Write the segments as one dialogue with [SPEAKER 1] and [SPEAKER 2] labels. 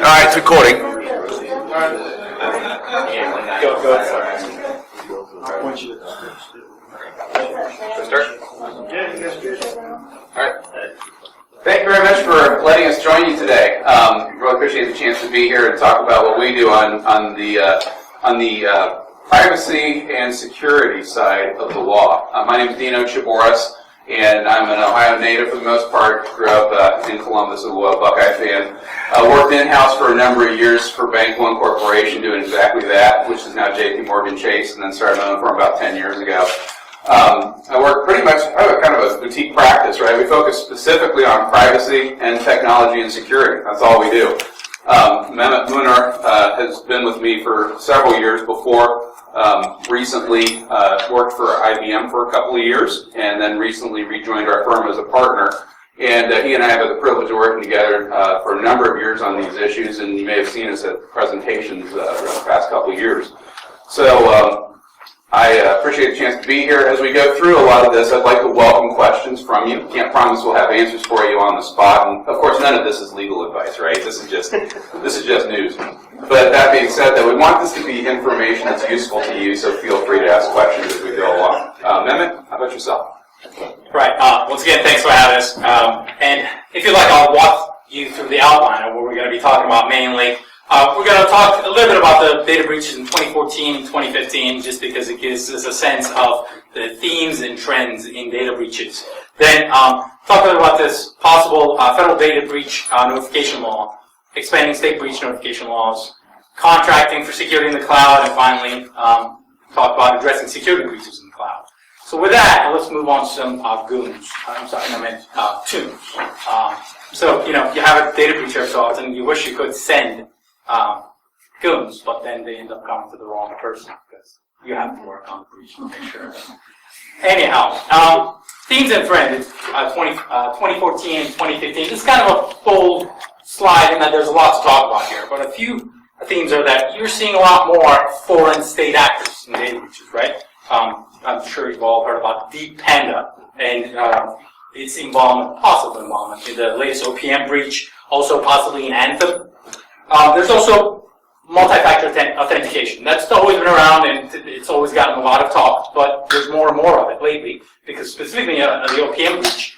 [SPEAKER 1] right, it's recording.
[SPEAKER 2] Go.
[SPEAKER 1] Start? All right. Thank you very much for letting us join you today. Really appreciate the chance to be here and talk about what we do on the privacy and security side of the law. My name is Dino Tsibouris, and I'm an Ohio native for the most part. Grew up in Columbus, a loyal Buckeye fan. Worked in-house for a number of years for Bank One Corporation, doing exactly that, which is now JP Chase, and then started my own firm about 10 years ago. I work pretty much, I have a kind of a boutique practice, right? We focus specifically on privacy and technology and security. That's all we do. Mehmet Munar has been with me for several years before. Recently worked for IBM for a couple of years, and then recently rejoined our firm as a partner. And he and I have had the privilege of working together for a number of years on these issues, and you may have seen us at presentations over the past couple of years. So I appreciate the chance to be here. As we go through a lot of this, I'd like to welcome questions from you. Can't promise we'll have answers for you on the spot, and of course, none of this is legal advice, right? This is just news. But that being said, that we want this to be information that's useful to you, so feel free to ask questions as we go along. Mehmet, how about yourself?
[SPEAKER 2] Right. Once again, thanks for having us. And if you'd like, I'll walk you through the outline of what we're going to be talking about mainly. We're going to talk a little bit about the data breaches in 2014 and 2015, just because it gives us a sense of the themes and trends in data breaches. Then talk a little about this possible federal data breach notification law, expanding state breach notification laws, contracting for security in the cloud, and finally talk about addressing security breaches in the cloud. So with that, let's move on to some goons. Tunes. So, you have a data breach every so often, you wish you could send goons, but then they end up coming to the wrong person because you have to work on the breach to make sure. Anyhow, themes and trends, 2014 and 2015. This is kind of a bold slide in that there's a lot to talk about here, but a few themes are that you're seeing a lot more foreign state actors in data breaches, right? I'm sure you've all heard about Deep Panda and its possible involvement in the latest OPM breach, also possibly in Anthem. There's also multi-factor authentication. That's always been around, and it's always gotten a lot of talk, but there's more and more of it lately, because specifically the OPM breach,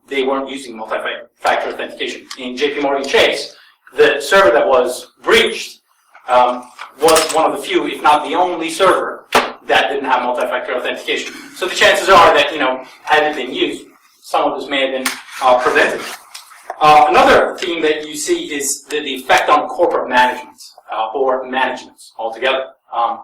[SPEAKER 2] they weren't using multi-factor authentication. In JP Chase, the server that was breached was one of the few, if not the only server that didn't have multi-factor authentication. So the chances are that, had it been used, some of this may have been prevented. Another theme that you see is the effect on corporate management, or managements altogether.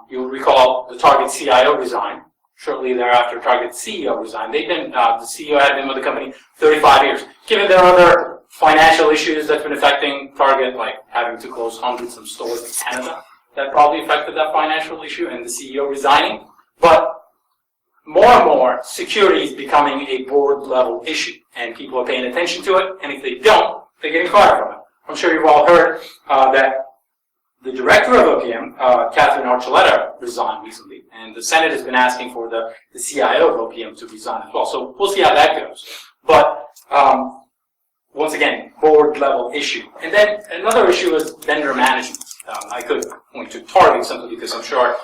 [SPEAKER 2] You'll recall the Target CIO resigned. Shortly thereafter, Target CEO resigned. The CEO had been with the company 35 years. Given there are other financial issues that's been affecting Target, like having to close hundreds of stores in Canada, that probably affected that financial issue and the CEO resigning. But more and more, security is becoming a board-level issue, and people are paying attention to it, and if they don't, they're getting fired from it. I'm sure you've all heard that the director of OPM, Catherine Archuleta, resigned recently, and the Senate has been asking for the CIO of OPM to resign as well, so we'll see how that goes. But once again, board-level issue. And then another issue is vendor management. I could point to Target simply because I'm sure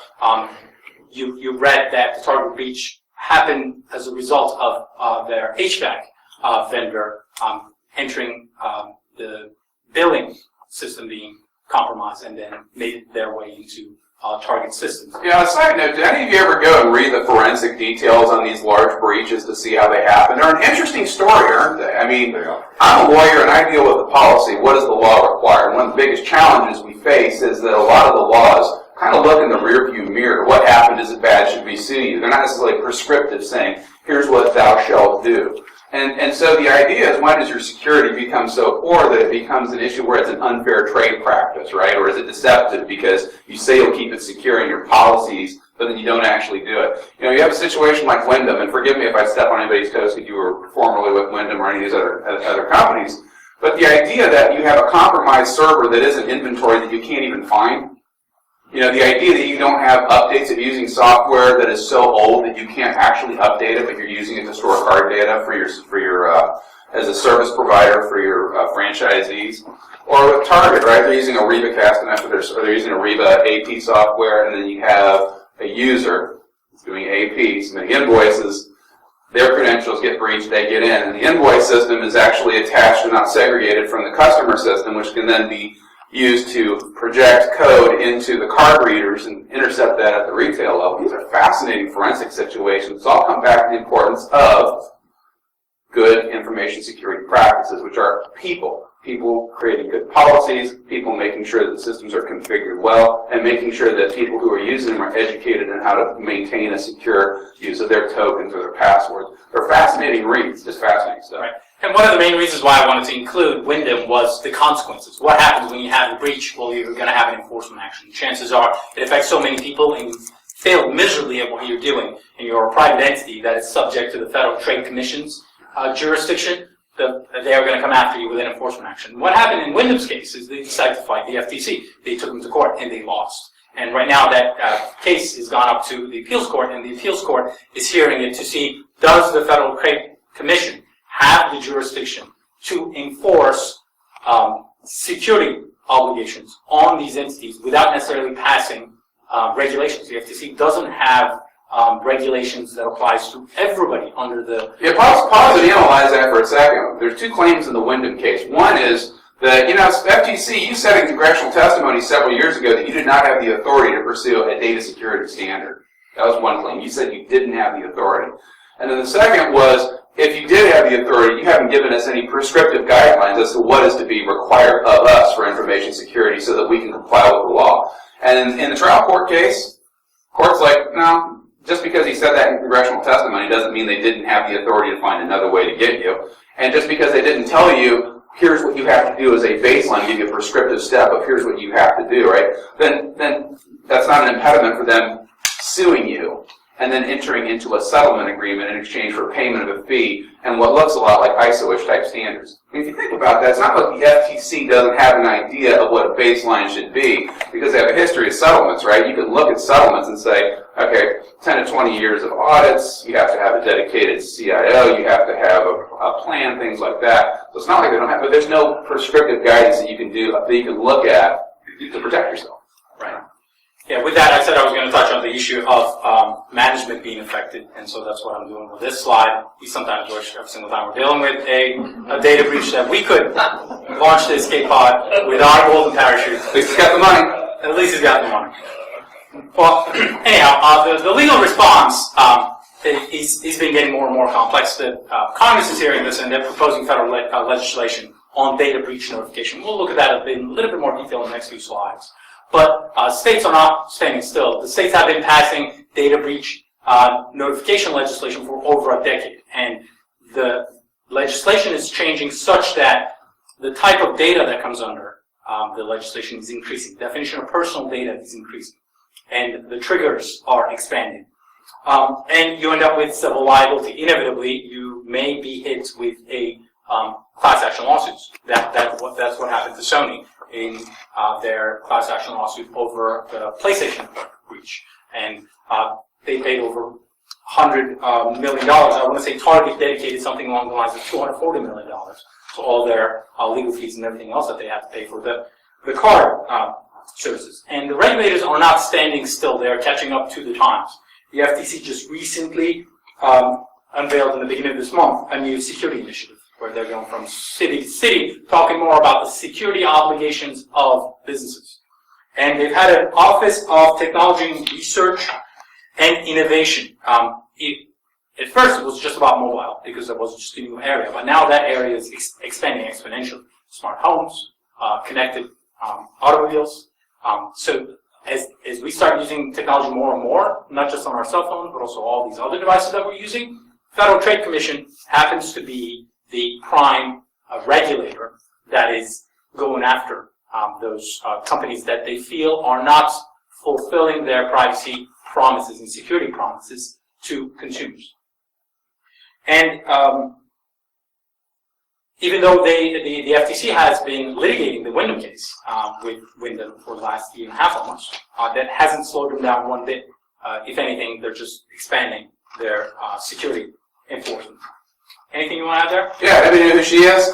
[SPEAKER 2] you read that the Target breach happened as a result of their HVAC vendor entering the billing system being compromised and then made their way into Target systems.
[SPEAKER 1] Yeah, a side note, did any of you ever go and read the forensic details on these large breaches to see how they happen? They're an interesting story, aren't they? I mean, I'm a lawyer and I deal with the policy. What does the law require? And one of the biggest challenges we face is that a lot of the laws kind of look in the rearview mirror. What happened? Is it bad? Should we sue you? They're not necessarily prescriptive, saying, here's what thou shalt do. And so the idea is, when does your security become so poor that it becomes an issue where it's an unfair trade practice, right? Or is it deceptive because you say you'll keep it secure in your policies, but then you don't actually do it? You have a situation like Wyndham, and forgive me if I step on anybody's toes because you were formerly with Wyndham or any of these other companies, but the idea that you have a compromised server that isn't inventory that you can't even find, You know, the idea that you don't have updates of using software that is so old that you can't actually update it, but you're using it to store card data for your as a service provider for your franchisees. Or with Target, right? They're using Ariba or they're using Ariba AP software, and then you have a user that's doing AP, submitting invoices. Their credentials get breached, they get in, and the invoice system is actually attached and not segregated from the customer system, which can then be used to project code into the card readers and intercept that at the retail level. These are fascinating forensic situations. It's all come back to the importance of good information security practices, which are people creating good policies, people making sure that the systems are configured well, and making sure that people who are using them are educated in how to maintain a secure use of their tokens or their passwords. They're fascinating reads, just fascinating stuff.
[SPEAKER 2] Right. And one of the main reasons why I wanted to include Wyndham was the consequences. What happens when you have a breach? Well, you're going to have an enforcement action. Chances are it affects so many people and you fail miserably at what you're doing, and you're a private entity that is subject to the Federal Trade Commission's jurisdiction. They are going to come after you with an enforcement action. What happened in Wyndham's case is they decided to fight the FTC. They took them to court and they lost. And right now that case has gone up to the appeals court, and the appeals court is hearing it to see, does the Federal Trade Commission have the jurisdiction to enforce security obligations on these entities without necessarily passing regulations. The FTC doesn't have regulations that applies to everybody under the...
[SPEAKER 1] Yeah, pause and analyze that for a second. There's two claims in the Wyndham case. One is that, you know, FTC, you said in congressional testimony several years ago that you did not have the authority to pursue a data security standard. That was one claim. You said you didn't have the authority. And then the second was, if you did have the authority, you haven't given us any prescriptive guidelines as to what is to be required of us for information security so that we can comply with the law. And in the trial court case, court's like, no, just because he said that in congressional testimony doesn't mean they didn't have the authority to find another way to get you. And just because they didn't tell you, here's what you have to do as a baseline, give you a prescriptive step of here's what you have to do, right? Then that's not an impediment for them suing you and then entering into a settlement agreement in exchange for payment of a fee and what looks a lot like ISO-ish type standards. I mean, if you think about that, it's not like the FTC doesn't have an idea of what a baseline should be because they have a history of settlements, right? You can look at settlements and say, okay, 10 to 20 years of audits, you have to have a dedicated CIO, you have to have a plan, things like that. So it's not like they don't have, but there's no prescriptive guidance that you can do, that you can look at to protect yourself.
[SPEAKER 2] Right. Yeah, with that, I said I was going to touch on the issue of management being affected, and so that's what I'm doing with this slide. We sometimes wish every single time we're dealing with a data breach that we could launch the escape pod with our golden parachute.
[SPEAKER 1] At least he's got the money.
[SPEAKER 2] At least he's got the money. Well, anyhow, the legal response he's been getting more and more complex. Congress is hearing this, and they're proposing federal legislation on data breach notification. We'll look at that in a little bit more detail in the next few slides. But states are not standing still. The states have been passing data breach notification legislation for over a decade, and the legislation is changing such that the type of data that comes under the legislation is increasing. The definition of personal data is increasing, and the triggers are expanding. And you end up with civil liability. Inevitably, you may be hit with a class action lawsuits. That's what happened to Sony in their class action lawsuit over the PlayStation breach. And they paid over $100 million. I want to say Target dedicated something along the lines of $240 million to all their legal fees and everything else that they have to pay for the card services. And the regulators are not standing still. They are catching up to the times. The FTC just recently unveiled in the beginning of this month a new security initiative where they're going from city to city, talking more about the security obligations of businesses. And they've had an Office of Technology Research and Innovation. At first, it was just about mobile because it was just a new area, but now that area is expanding exponentially. Smart homes, connected automobiles. So as we start using technology more and more, not just on our cell phones, but also all these other devices that we're using, Federal Trade Commission happens to be the prime regulator that is going after those companies that they feel are not fulfilling their privacy promises and security promises to consumers. And even though the FTC has been litigating the Wyndham case with Wyndham for the last year and a half almost, that hasn't slowed them down one bit. If anything, they're just expanding their security enforcement. Anything you want to add there?
[SPEAKER 1] Yeah, everybody know who she is?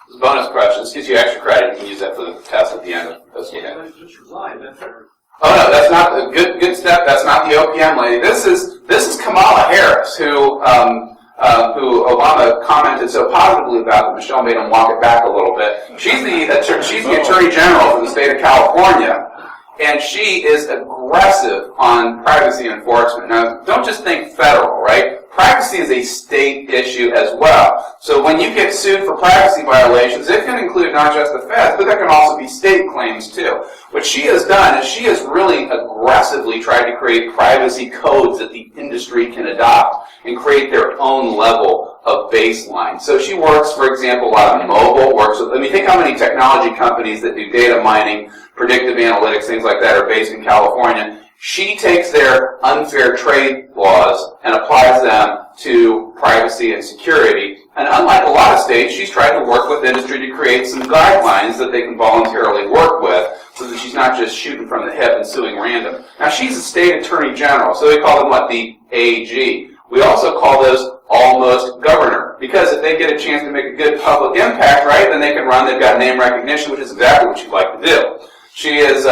[SPEAKER 1] It's a bonus question. This gives you extra credit. You can use that for the test at the end of this weekend. Oh no, that's not a good step. That's not the OPM lady. This is Kamala Harris, who Obama commented so positively about that Michelle made him walk it back a little bit. She's the Attorney General for the state of California, and she is aggressive on privacy enforcement. Now, don't just think federal, right? Privacy is a state issue as well. So when you get sued for privacy violations, it can include not just the feds, but there can also be state claims too. What she has done is she has really aggressively tried to create privacy codes that the industry can adopt and create their own level of baseline. So she works, for example, a lot of mobile, works with, think how many technology companies that do data mining, predictive analytics, things like that are based in California. She takes their unfair trade laws and applies them to privacy and security. And unlike a lot of states, she's tried to work with industry to create some guidelines that they can voluntarily work with so that she's not just shooting from the hip and suing random. Now, she's a state attorney general, so we call them, what, the AG. We also call those almost governor, because if they get a chance to make a good public impact, right, then they can run. They've got name recognition, which is exactly what you'd like to do. She is,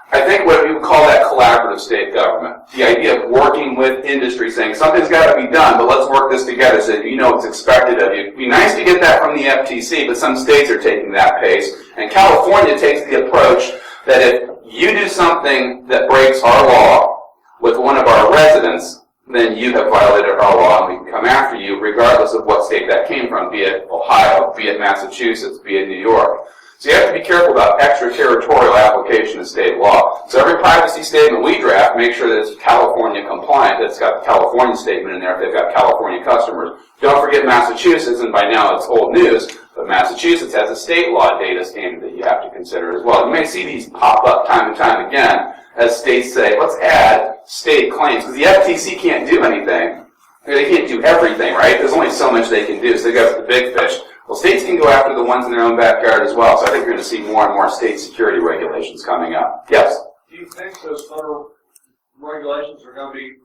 [SPEAKER 1] I think what we would call that collaborative state government. The idea of working with industry, saying something's got to be done, but let's work this together so you know what's expected of you. It'd be nice to get that from the FTC, but some states are taking that pace. And California takes the approach that if you do something that breaks our law with one of our residents, then you have violated our law, and we can come after you regardless of what state that came from, be it Ohio, be it Massachusetts, be it New York. So you have to be careful about extraterritorial application of state law. So every privacy statement we draft, make sure that it's California compliant, that it's got the California statement in there if they've got California customers. Don't forget Massachusetts, and by now it's old news, but Massachusetts has a state law data standard that you have to consider as well. You may see these pop up time and time again as states say, let's add state claims, because the FTC can't do anything. They can't do everything, right? There's only so much they can do, so they got the big fish. Well, states can go after the ones in their own backyard as well, so I think you're going to see more and more state security regulations coming up. Yes?
[SPEAKER 3] Do you think those federal regulations are going to be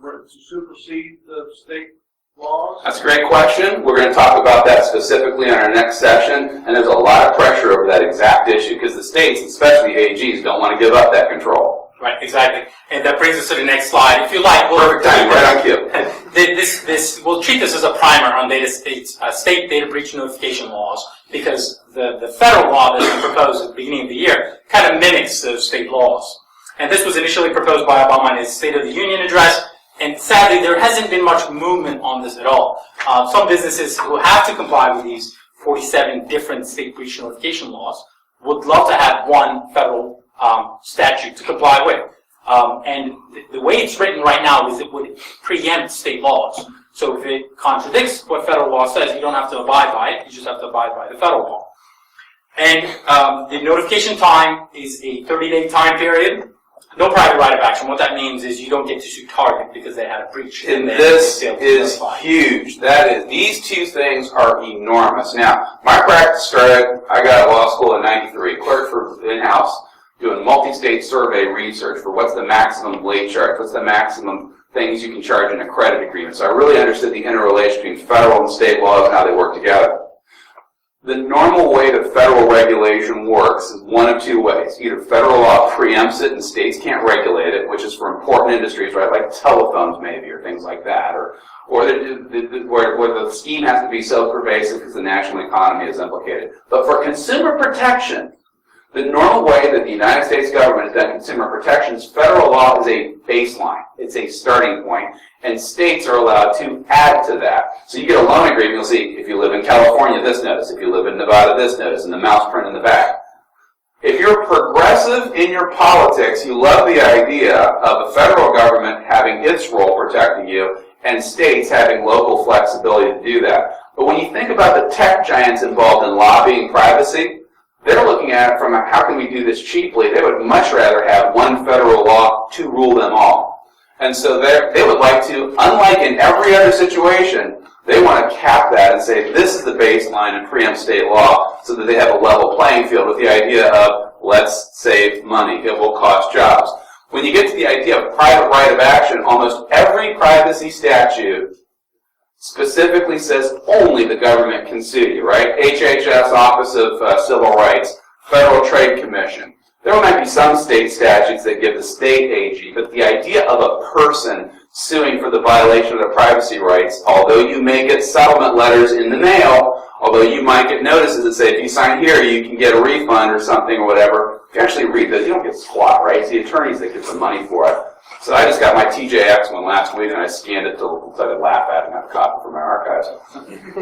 [SPEAKER 3] supersede the state laws?
[SPEAKER 1] That's a great question. We're going to talk about that specifically in our next session, and there's a lot of pressure over that exact issue, because the states, especially AGs, don't want to give up that control.
[SPEAKER 2] Right, exactly. And that brings us to the next slide. If you like,
[SPEAKER 1] Perfect time, right on cue.
[SPEAKER 2] We'll treat this as a primer on state data breach notification laws, because the federal law that's been proposed at the beginning of the year kind of mimics those state laws. And this was initially proposed by Obama in his State of the Union address, and sadly there hasn't been much movement on this at all. Some businesses who have to comply with these 47 different state breach notification laws would love to have one federal statute to comply with. And the way it's written right now is it would preempt state laws. So if it contradicts what federal law says, you don't have to abide by it, you just have to abide by the federal law. And the notification time is a 30-day time period. No private right of action. What that means is you don't get to sue Target because they had a breach.
[SPEAKER 1] And this is huge. These two things are enormous. Now, my practice started, I got out of law school in '93, clerk for in-house, doing multi-state survey research for what's the maximum late charge, what's the maximum things you can charge in a credit agreement. So I really understood the interrelation between federal and state laws and how they work together. The normal way that federal regulation works is one of two ways. Either federal law preempts it and states can't regulate it, which is for important industries, right, like telephones maybe, or things like that, or where the scheme has to be so pervasive because the national economy is implicated. But for consumer protection, the normal way that the United States government has done consumer protection is federal law is a baseline. It's a starting point. And states are allowed to add to that. So you get a loan agreement, you'll see, if you live in California, this notice. If you live in Nevada, this notice, and the mouse print in the back. If you're progressive in your politics, you love the idea of the federal government having its role protecting you and states having local flexibility to do that. But when you think about the tech giants involved in lobbying privacy, they're looking at it from a, how can we do this cheaply? They would much rather have one federal law to rule them all. And so they would like to, unlike in every other situation, They want to cap that and say this is the baseline and preempt state law so that they have a level playing field with the idea of let's save money. It will cost jobs. When you get to the idea of private right of action, almost every privacy statute specifically says only the government can sue you, right? HHS, Office of Civil Rights, Federal Trade Commission. There might be some state statutes that give the state AG, but the idea of a person suing for the violation of their privacy rights, although you may get settlement letters in the mail, although you might get notices that say if you sign here you can get a refund or something or whatever, if you actually read those, you don't get squat, right? It's the attorneys that get the money for it. So I just got my TJX one last week and I scanned it so I could laugh at it and have a copy from my archives.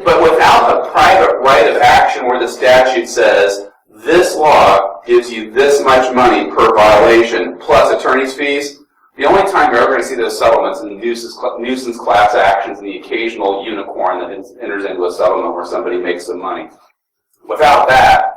[SPEAKER 1] But without a private right of action where the statute says this law gives you this much money per violation plus attorney's fees, the only time you're ever going to see those settlements in nuisance class actions and the occasional unicorn that enters into a settlement where somebody makes some money. Without that,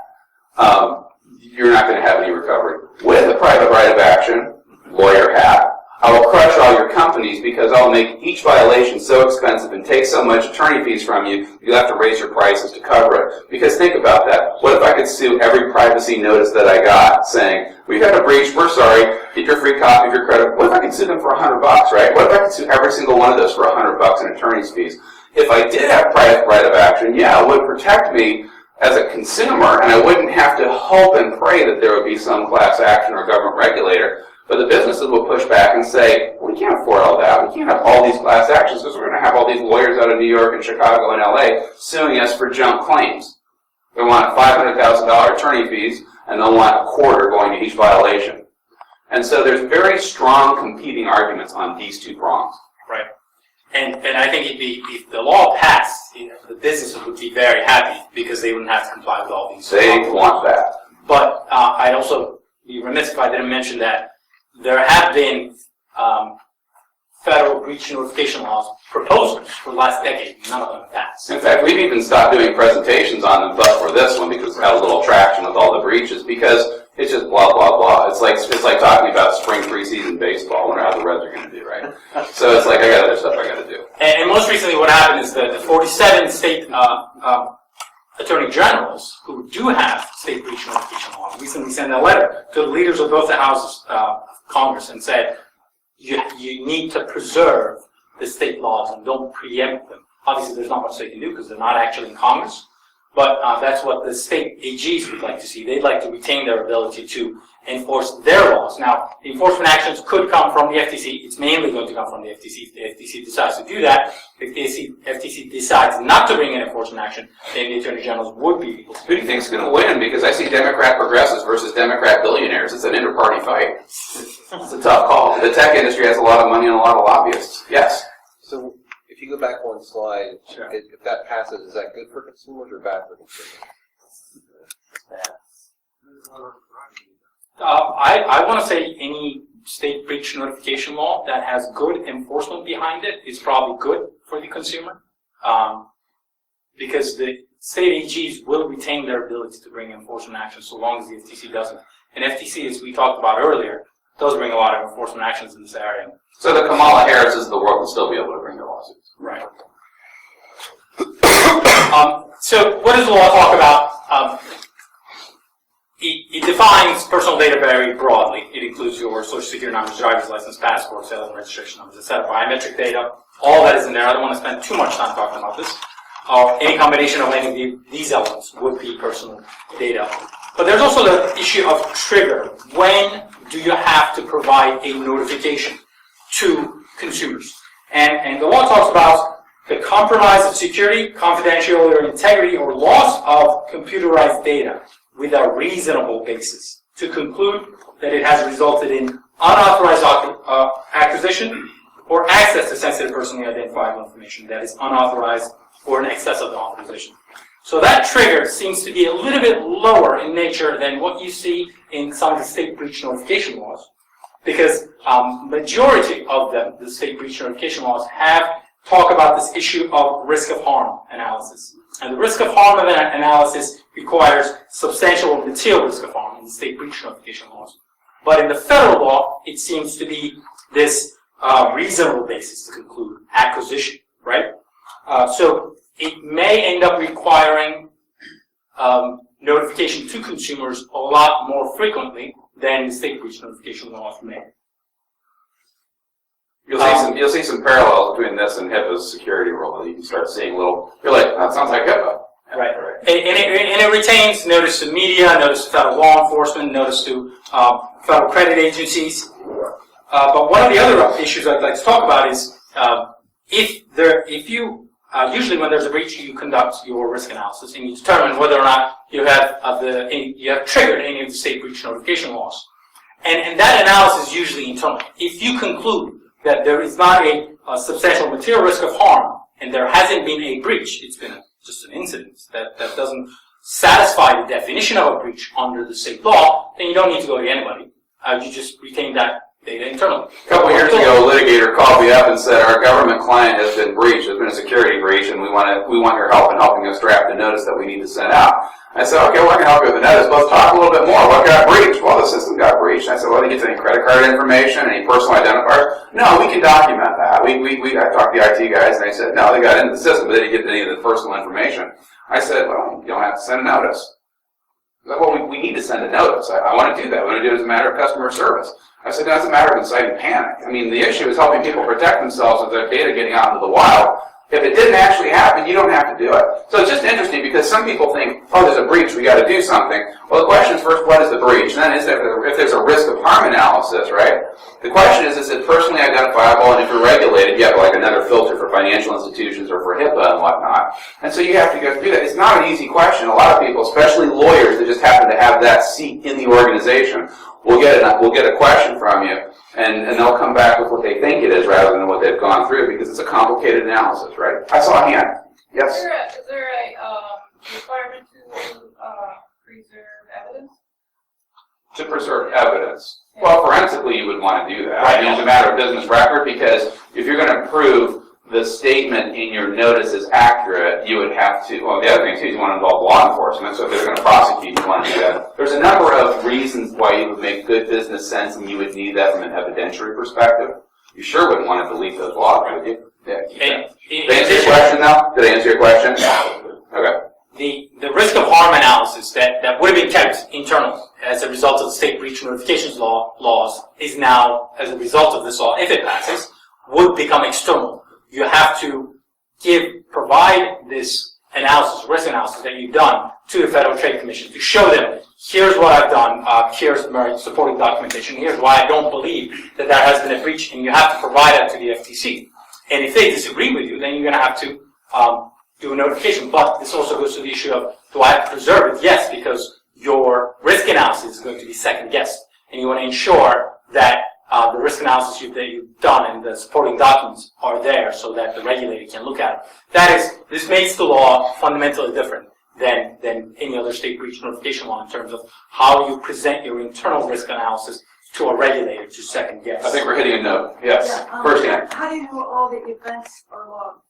[SPEAKER 1] you're not going to have any recovery. With a private right of action, lawyer hat, I will crush all your companies because I'll make each violation so expensive and take so much attorney fees from you, you'll have to raise your prices to cover it. Because think about that. What if I could sue every privacy notice that I got saying, we've had a breach, we're sorry, get your free copy of your credit. What if I could sue them for $100, right? What if I could sue every single one of those for $100 in attorney's fees? If I did have private right of action, yeah, it would protect me as a consumer, and I wouldn't have to hope and pray that there would be some class action or government regulator. But the businesses will push back and say, well, we can't afford all that. We can't have all these class actions because we're going to have all these lawyers out of New York and Chicago and LA suing us for junk claims. They want $500,000 attorney fees, and they'll want a quarter going to each violation. And so there's very strong competing arguments on these two prongs.
[SPEAKER 2] Right. And I think if the law passed, the businesses would be very happy because they wouldn't have to comply with all these.
[SPEAKER 1] They want that.
[SPEAKER 2] But I'd also be remiss if I didn't mention that there have been federal breach notification laws proposals for the last decade. None of them passed.
[SPEAKER 1] In fact, we've even stopped doing presentations on them, but for this one, because it had a little traction with all the breaches, because it's just blah, blah, blah. It's like talking about spring preseason baseball. I wonder how the Reds are going to do, right? So it's like, I got other stuff I got to do.
[SPEAKER 2] And most recently what happened is that the 47 state attorney generals who do have state breach notification laws recently sent a letter to the leaders of both the houses of Congress and said, you need to preserve the state laws and don't preempt them. Obviously, there's not much they can do because they're not actually in Congress, but that's what the state AGs would like to see. They'd like to retain their ability to enforce their laws. Now, the enforcement actions could come from the FTC. It's mainly going to come from the FTC. If the FTC decides to do that, if the FTC decides not to bring an enforcement action, then the Attorney Generals would be able to.
[SPEAKER 1] Who do you think is going to win? Because I see Democrat progressives versus Democrat billionaires. It's an inter-party fight. It's a tough call. The tech industry has a lot of money and a lot of lobbyists. Yes?
[SPEAKER 4] So if you go back one slide,
[SPEAKER 2] Sure.
[SPEAKER 4] if that passes, is that good for consumers or bad for consumers?
[SPEAKER 2] I want to say any state breach notification law that has good enforcement behind it is probably good for the consumer, because the state AGs will retain their ability to bring enforcement actions so long as the FTC doesn't. And FTC, as we talked about earlier, does bring a lot of enforcement actions in this area.
[SPEAKER 1] So the Kamala Harris's of the world will still be able to bring their lawsuits.
[SPEAKER 2] Right. So what does the law talk about? It defines personal data very broadly. It includes your social security numbers, driver's license, passport, sales and registration numbers, etc. Biometric data, all that is in there. I don't want to spend too much time talking about this. Any combination of any of these elements would be personal data. But there's also the issue of trigger. When do you have to provide a notification to consumers? And the law talks about the compromise of security, confidentiality, or integrity, or loss of computerized data with a reasonable basis to conclude that it has resulted in unauthorized acquisition or access to sensitive personally identifiable information that is unauthorized or in excess of the authorization. So that trigger seems to be a little bit lower in nature than what you see in some of the state breach notification laws, because majority of them, the state breach notification laws, talk about this issue of risk of harm analysis. And the risk of harm analysis requires substantial or material risk of harm in the state breach notification laws. But in the federal law, it seems to be this reasonable basis to conclude acquisition, right? So it may end up requiring notification to consumers a lot more frequently than the state breach notification laws may.
[SPEAKER 1] You'll see some parallels between this and HIPAA's security rule. You can start seeing little. You're like, that sounds like HIPAA.
[SPEAKER 2] Right. And it retains notice to media, notice to federal law enforcement, notice to federal credit agencies. But one of the other issues I'd like to talk about is usually when there's a breach, you conduct your risk analysis and you determine whether or not you have triggered any of the state breach notification laws. And that analysis is usually internal. If you conclude that there is not a substantial material risk of harm and there hasn't been a breach, it's been just an incident that doesn't satisfy the definition of a breach under the state law, then you don't need to go to anybody. You just retain that data internally.
[SPEAKER 1] A couple of years ago, a litigator called me up and said, our government client has been breached, there's been a security breach, and we want your help in helping us draft a notice that we need to send out. I said, okay, well, I can help you with the notice. Let's talk a little bit more. What got breached? Well, the system got breached. I said, well, did you get any credit card information, any personal identifiers? No, we can document that. I talked to the IT guys, and they said, no, they got into the system, but they didn't get any of the personal information. I said, well, you don't have to send a notice. Well, we need to send a notice. I want to do that. I want to do it as a matter of customer service. I said, that's a matter of inciting panic. I mean, the issue is helping people protect themselves with their data getting out into the wild. If it didn't actually happen, you don't have to do it. So it's just interesting because some people think, oh, there's a breach, we got to do something. Well, the question is first, what is the breach? And then if there's a risk of harm analysis, right? The question is it personally identifiable? And if you're regulated, you have like another filter for financial institutions or for HIPAA and whatnot. And so you have to go through that. It's not an easy question. A lot of people, especially lawyers that just happen to have that seat in the organization, will get a question from you. And they'll come back with what they think it is rather than what they've gone through because it's a complicated analysis, right? I saw a hand. Yes?
[SPEAKER 5] Is there a requirement to preserve evidence?
[SPEAKER 1] To preserve evidence. Yeah. Well, forensically, you would want to do that.
[SPEAKER 2] Right.
[SPEAKER 1] I mean, it's a matter of business record because if you're going to prove the statement in your notice is accurate, you would have to, well, the other thing too is you want to involve law enforcement, so if they're going to prosecute, you want to do that. There's a number of reasons why you would make good business sense and you would need that from an evidentiary perspective. You sure wouldn't want to delete those logs, would you? Yeah. Did I answer your question though? Did I answer your question? Okay.
[SPEAKER 2] The risk of harm analysis that would have been kept internal as a result of the state breach notifications laws is now, as a result of this law, if it passes, would become external. You have to provide this analysis, risk analysis that you've done to the Federal Trade Commission to show them, here's what I've done, here's my supporting documentation, here's why I don't believe that there has been a breach, and you have to provide that to the FTC. And if they disagree with you, then you're going to have to do a notification. But this also goes to the issue of, do I have to preserve it? Yes, because your risk analysis is going to be second guessed, and you want to ensure that the risk analysis that you've done and the supporting documents are there so that the regulator can look at it. This makes the law fundamentally different than any other state breach notification law in terms of how you present your internal risk analysis to a regulator to second guess.
[SPEAKER 1] I think we're hitting a note. Yes.
[SPEAKER 6] Yeah,
[SPEAKER 1] First hand.
[SPEAKER 6] how do you know all the events are logged?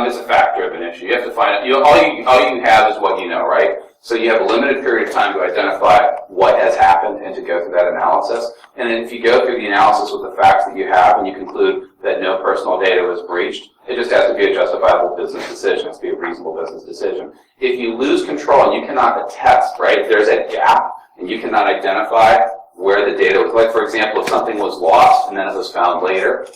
[SPEAKER 1] It's a fact-driven issue. You have to find out. All you have is what you know, right? So you have a limited period of time to identify what has happened and to go through that analysis. And then if you go through the analysis with the facts that you have and you conclude that no personal data was breached, it just has to be a justifiable business decision. It has to be a reasonable business decision. If you lose control and you cannot attest, right, if there's a gap and you cannot identify where the data was, like for example, if something was lost and then it was found later,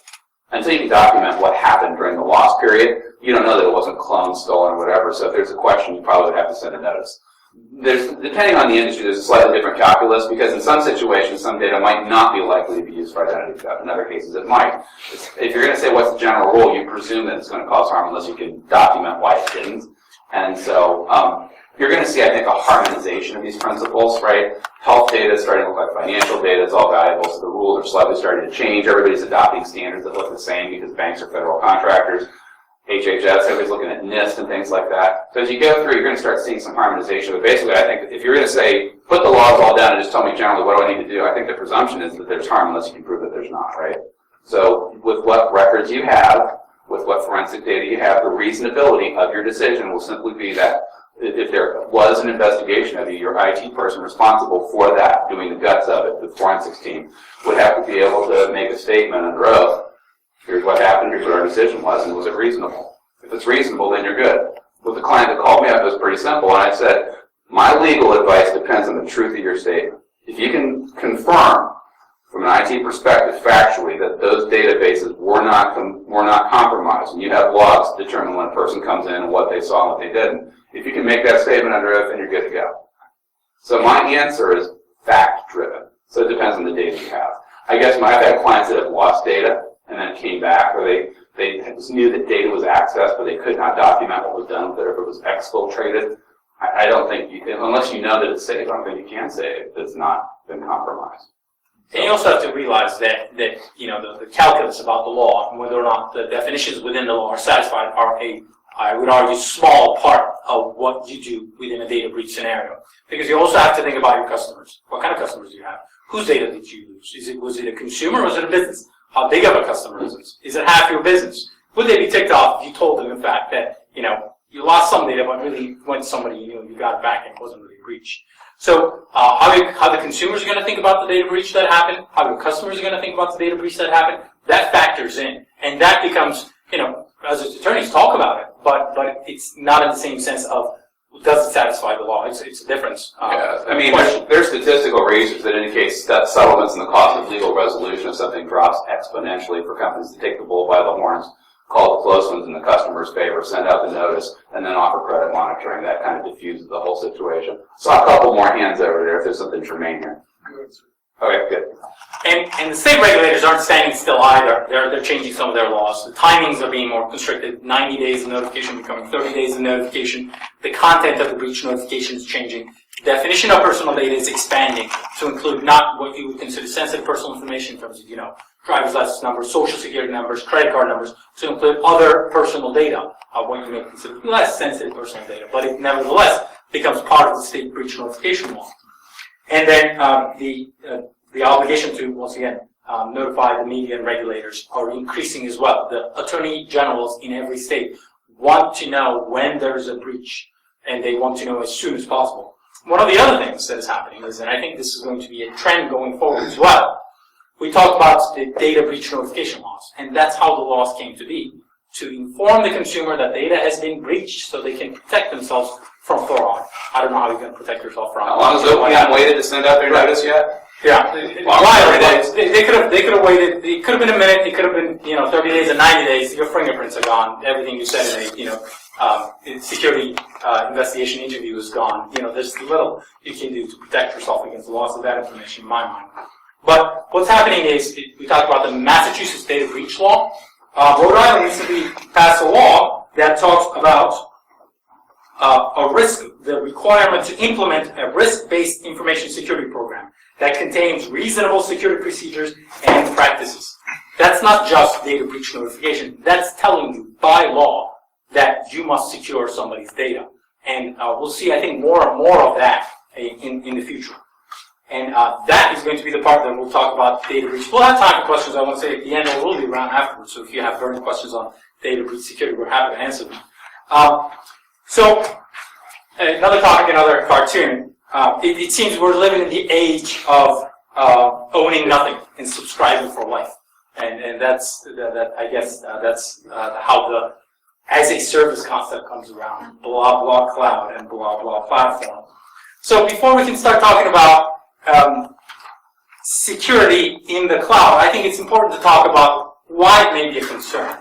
[SPEAKER 1] until you can document what happened during the lost period, you don't know that it wasn't cloned, stolen, or whatever. So if there's a question, you probably would have to send a notice. Depending on the industry, there's a slightly different calculus because in some situations, some data might not be likely to be used for identity theft. In other cases, it might. If you're going to say what's the general rule, you presume that it's going to cause harm unless you can document why it didn't. And so you're going to see, I think, a harmonization of these principles, right? Health data is starting to look like financial data. It's all valuable, so the rules are slightly starting to change. Everybody's adopting standards that look the same because banks are federal contractors. HHS, everybody's looking at NIST and things like that. So as you go through, you're going to start seeing some harmonization. But basically, I think if you're going to say, put the laws all down and just tell me generally what do I need to do, I think the presumption is that there's harm unless you can prove that there's not, right? So with what records you have, with what forensic data you have, the reasonability of your decision will simply be that if there was an investigation of you, your IT person responsible for that, doing the guts of it, the forensics team, would have to be able to make a statement under oath Here's what happened, here's what our decision was, and was it reasonable? If it's reasonable, then you're good. With the client that called me up, it was pretty simple, and I said, my legal advice depends on the truth of your statement. If you can confirm from an IT perspective, factually, that those databases were not compromised, and you have logs to determine when a person comes in and what they saw and what they didn't. If you can make that statement under oath, then you're good to go. So my answer is fact-driven. So it depends on the data you have. I guess I've had clients that have lost data and then came back, or they just knew that data was accessed, but they could not document what was done with it, or if it was exfiltrated. I don't think you can, unless you know that it's safe, I don't think you can say it if it's not been compromised.
[SPEAKER 2] And you also have to realize that you know, the calculus about the law and whether or not the definitions within the law are satisfied are I would argue, small part of what you do within a data breach scenario. Because you also have to think about your customers. What kind of customers do you have? Whose data did you lose? Was it a consumer or was it a business? How big of a customer is it? Is it half your business? Would they be ticked off if you told them, in fact, that, you know, you lost some data, but really went to somebody you knew, you got it back and it wasn't really a breach? So how the consumers are going to think about the data breach that happened, how your customers are going to think about the data breach that happened, that factors in. And that becomes, you know, as attorneys talk about it, but it's not in the same sense of does it satisfy the law. It's a difference.
[SPEAKER 1] Yeah, I mean, there's statistical research that indicates that settlements and the cost of legal resolution of something drops exponentially for companies to take the bull by the horns, call the close ones in the customer's favor, send out the notice, and then offer credit monitoring. That kind of diffuses the whole situation. So a couple more hands over there if there's something germane here. Okay, good.
[SPEAKER 2] And the state regulators aren't standing still either. They're changing some of their laws. The timings are being more constricted. 90 days of notification becoming 30 days of notification. The content of the breach notification is changing. The definition of personal data is expanding to include not what you would consider sensitive personal information in terms of, you know, driver's license numbers, social security numbers, credit card numbers, to include other personal data, what you may consider less sensitive personal data, but it nevertheless becomes part of the state breach notification law. And then the obligation to, once again, notify the media and regulators are increasing as well. The attorney generals in every state want to know when there is a breach, and they want to know as soon as possible. One of the other things that is happening is, and I think this is going to be a trend going forward as well, we talked about the data breach notification laws, and that's how the laws came to be, to inform the consumer that data has been breached so they can protect themselves from fraud. I don't know how you're going to protect yourself from.
[SPEAKER 1] How long has OPM waited to send out their notice yet?
[SPEAKER 2] Yeah. They could have waited. It could have been a minute. It could have been, you know, 30 days or 90 days. Your fingerprints are gone. Everything you said in a, you know, security investigation interview is gone. You know, there's little you can do to protect yourself against the loss of that information, in my mind. But what's happening is, we talked about the Massachusetts data breach law. Rhode Island recently passed a law that talks about the requirement to implement a risk-based information security program that contains reasonable security procedures and practices. That's not just data breach notification. That's telling you by law that you must secure somebody's data. And we'll see, I think, more and more of that in the future. And that is going to be the part that we'll talk about data breach. We'll have time for questions, I want to say, at the end, or we'll be around afterwards. So if you have burning questions on data breach security, we're happy to answer them. So, another topic, another cartoon. It seems we're living in the age of owning nothing and subscribing for life. And that's, I guess, that's how the as a service concept comes around. Blah, blah, cloud and blah, blah, platform. So before we can start talking about security in the cloud, I think it's important to talk about why it may be a concern.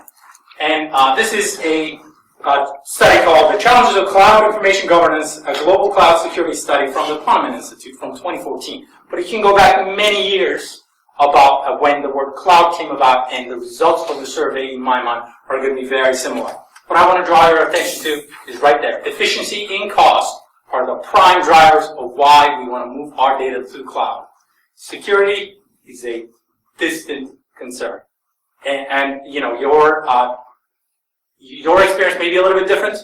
[SPEAKER 2] And this is a study called The Challenges of Cloud Information Governance, a Global Cloud Security Study from the Quantum Institute from 2014. But you can go back many years about when the word cloud came about, and the results of the survey, in my mind, are going to be very similar. What I want to draw your attention to is right there. Efficiency and cost are the prime drivers of why we want to move our data to the cloud. Security is a distant concern. And you know, your experience may be a little bit different.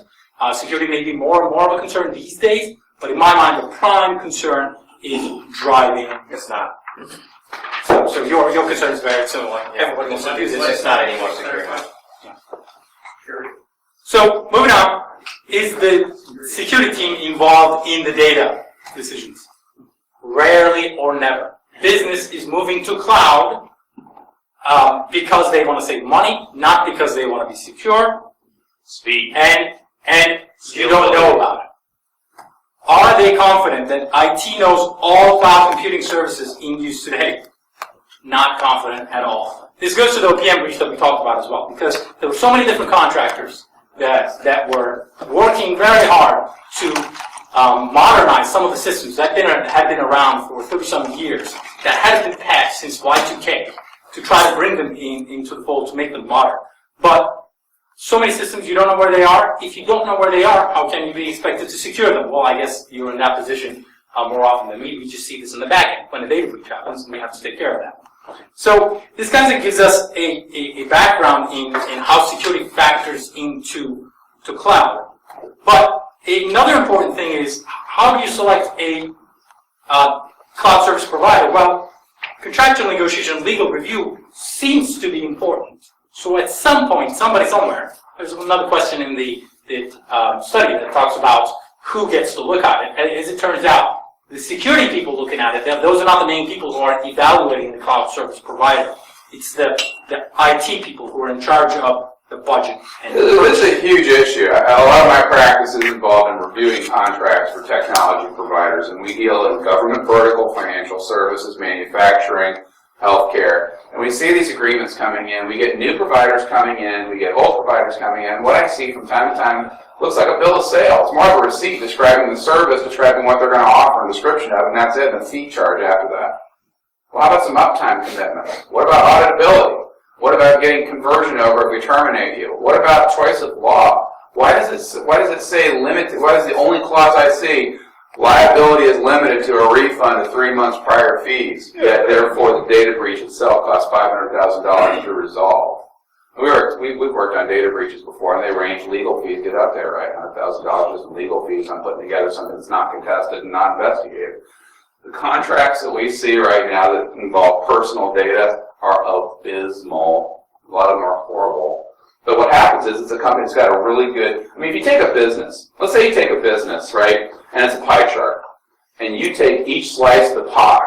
[SPEAKER 2] Security may be more and more of a concern these days, but in my mind, the prime concern is driving. It's not. So your concern is very similar. Everybody wants to do this.
[SPEAKER 4] It's not any more secure.
[SPEAKER 2] Yeah. So moving on, is the security team involved in the data decisions? Rarely or never. Business is moving to cloud. because they want to save money, not because they want to be secure.
[SPEAKER 1] Speed.
[SPEAKER 2] And you don't know about it. Are they confident that IT knows all cloud computing services in use today? Not confident at all. This goes to the OPM breach that we talked about as well, because there were so many different contractors that were working very hard to modernize some of the systems that had been around for 30-some years, that hadn't been patched since Y2K, to try to bring them into the fold to make them modern. But so many systems, you don't know where they are. If you don't know where they are, how can you be expected to secure them? Well, I guess you're in that position more often than me. We just see this in the back end. When a data breach happens, we have to take care of that. So this kind of gives us a background in how security factors into cloud. But another important thing is, how do you select a cloud service provider? Well, contractual negotiation and legal review seems to be important. So at some point, somebody somewhere, there's another question in the study that talks about who gets to look at it. As it turns out, the security people looking at it, those are not the main people who are evaluating the cloud service provider. It's the IT people who are in charge of the budget.
[SPEAKER 1] It's a huge issue. A lot of my practice is involved in reviewing contracts for technology providers, and we deal in government vertical, financial services, manufacturing, healthcare. And we see these agreements coming in. We get new providers coming in. We get old providers coming in. What I see from time to time looks like a bill of sale. It's more of a receipt describing the service, describing what they're going to offer, and description of it, and that's it, and a fee charge after that. Well, how about some uptime commitments? What about auditability? What about getting conversion over if we terminate you? What about choice of law? Why does it say limited? Why is the only clause I see liability is limited to a refund of 3 months prior fees, yet therefore the data breach itself costs $500,000 to resolve? We've worked on data breaches before, and they range legal fees, get up there, right? $100,000 just in legal fees on putting together something that's not contested and not investigated. The contracts that we see right now that involve personal data are abysmal. A lot of them are horrible. But what happens is it's a company that's got a really good, I mean, if you take a business, let's say you take a business, right, and it's a pie chart, and you take each slice of the pie,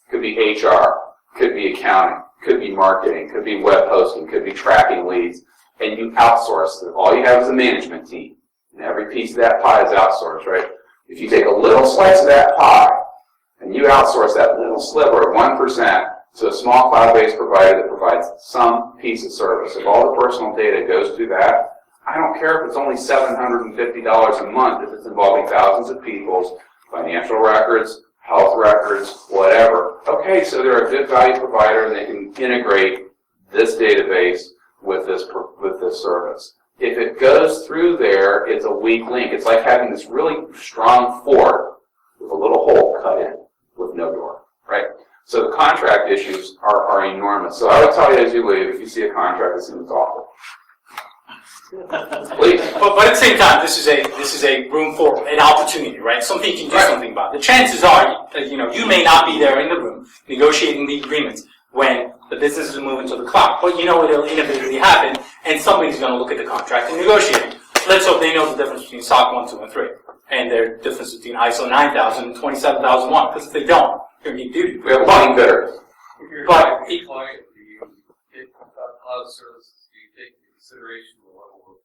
[SPEAKER 1] could be HR, could be accounting, could be marketing, could be web hosting, could be tracking leads, and you outsource it. All you have is a management team, and every piece of that pie is outsourced, right? If you take a little slice of that pie, and you outsource that little sliver of 1%, to a small cloud-based provider that provides some piece of service. If all the personal data goes through that, I don't care if it's only $750 a month, if it's involving thousands of people's financial records, health records, whatever. Okay, so they're a good value provider and they can integrate this database with this service. If it goes through there, it's a weak link. It's like having this really strong fort with a little hole cut in with no door, right? So the contract issues are enormous. So I would tell you as you leave, if you see a contract that seems awful, please.
[SPEAKER 2] But at the same time, this is a room for an opportunity, right? Something you can do something about. The chances are, you may not be there in the room negotiating the agreements when the business is moving to the cloud. But it'll inevitably happen, and somebody's going to look at the contract and negotiate. Let's hope they know the difference between SOC 1, 2, and 3, and their difference between ISO 9000 and 27001. Because if they don't, they're going to do it.
[SPEAKER 1] We have a money bidder.
[SPEAKER 2] But
[SPEAKER 3] client, do you take cloud services? Do you take into consideration the level of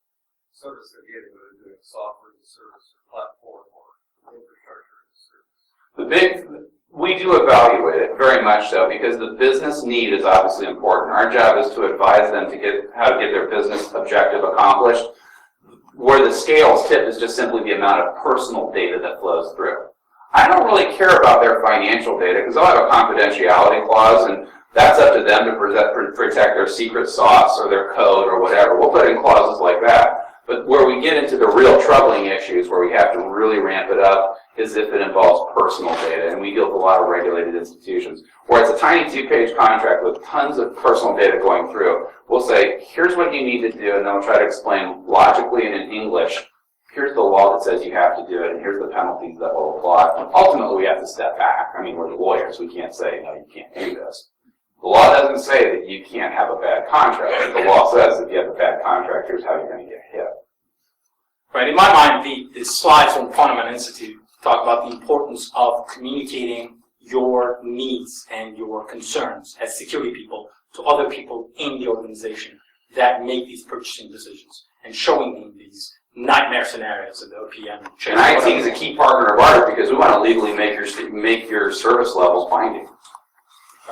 [SPEAKER 3] service they're getting, whether they're doing software as a service or platform or infrastructure as a service?
[SPEAKER 1] We do evaluate it very much so because the business need is obviously important. Our job is to advise them to how to get their business objective accomplished. Where the scales tip is just simply the amount of personal data that flows through. I don't really care about their financial data because they'll have a confidentiality clause, and that's up to them to protect their secret sauce or their code or whatever. We'll put in clauses like that. But where we get into the real troubling issues, where we have to really ramp it up, is if it involves personal data. And we deal with a lot of regulated institutions. Where it's a tiny 2-page contract with tons of personal data going through, we'll say, here's what you need to do, and then we'll try to explain logically and in English, here's the law that says you have to do it, and here's the penalties that will apply. Ultimately, we have to step back. I mean, we're the lawyers. We can't say, no, you can't do this. The law doesn't say that you can't have a bad contract. The law says if you have a bad contract, here's how you're going to get hit.
[SPEAKER 2] right, in my mind, the slides from Quantum Institute talk about the importance of communicating your needs and your concerns as security people to other people in the organization that make these purchasing decisions and showing them these nightmare scenarios of the OPM.
[SPEAKER 1] And IT is a key partner of ours because we want to legally make your service levels binding.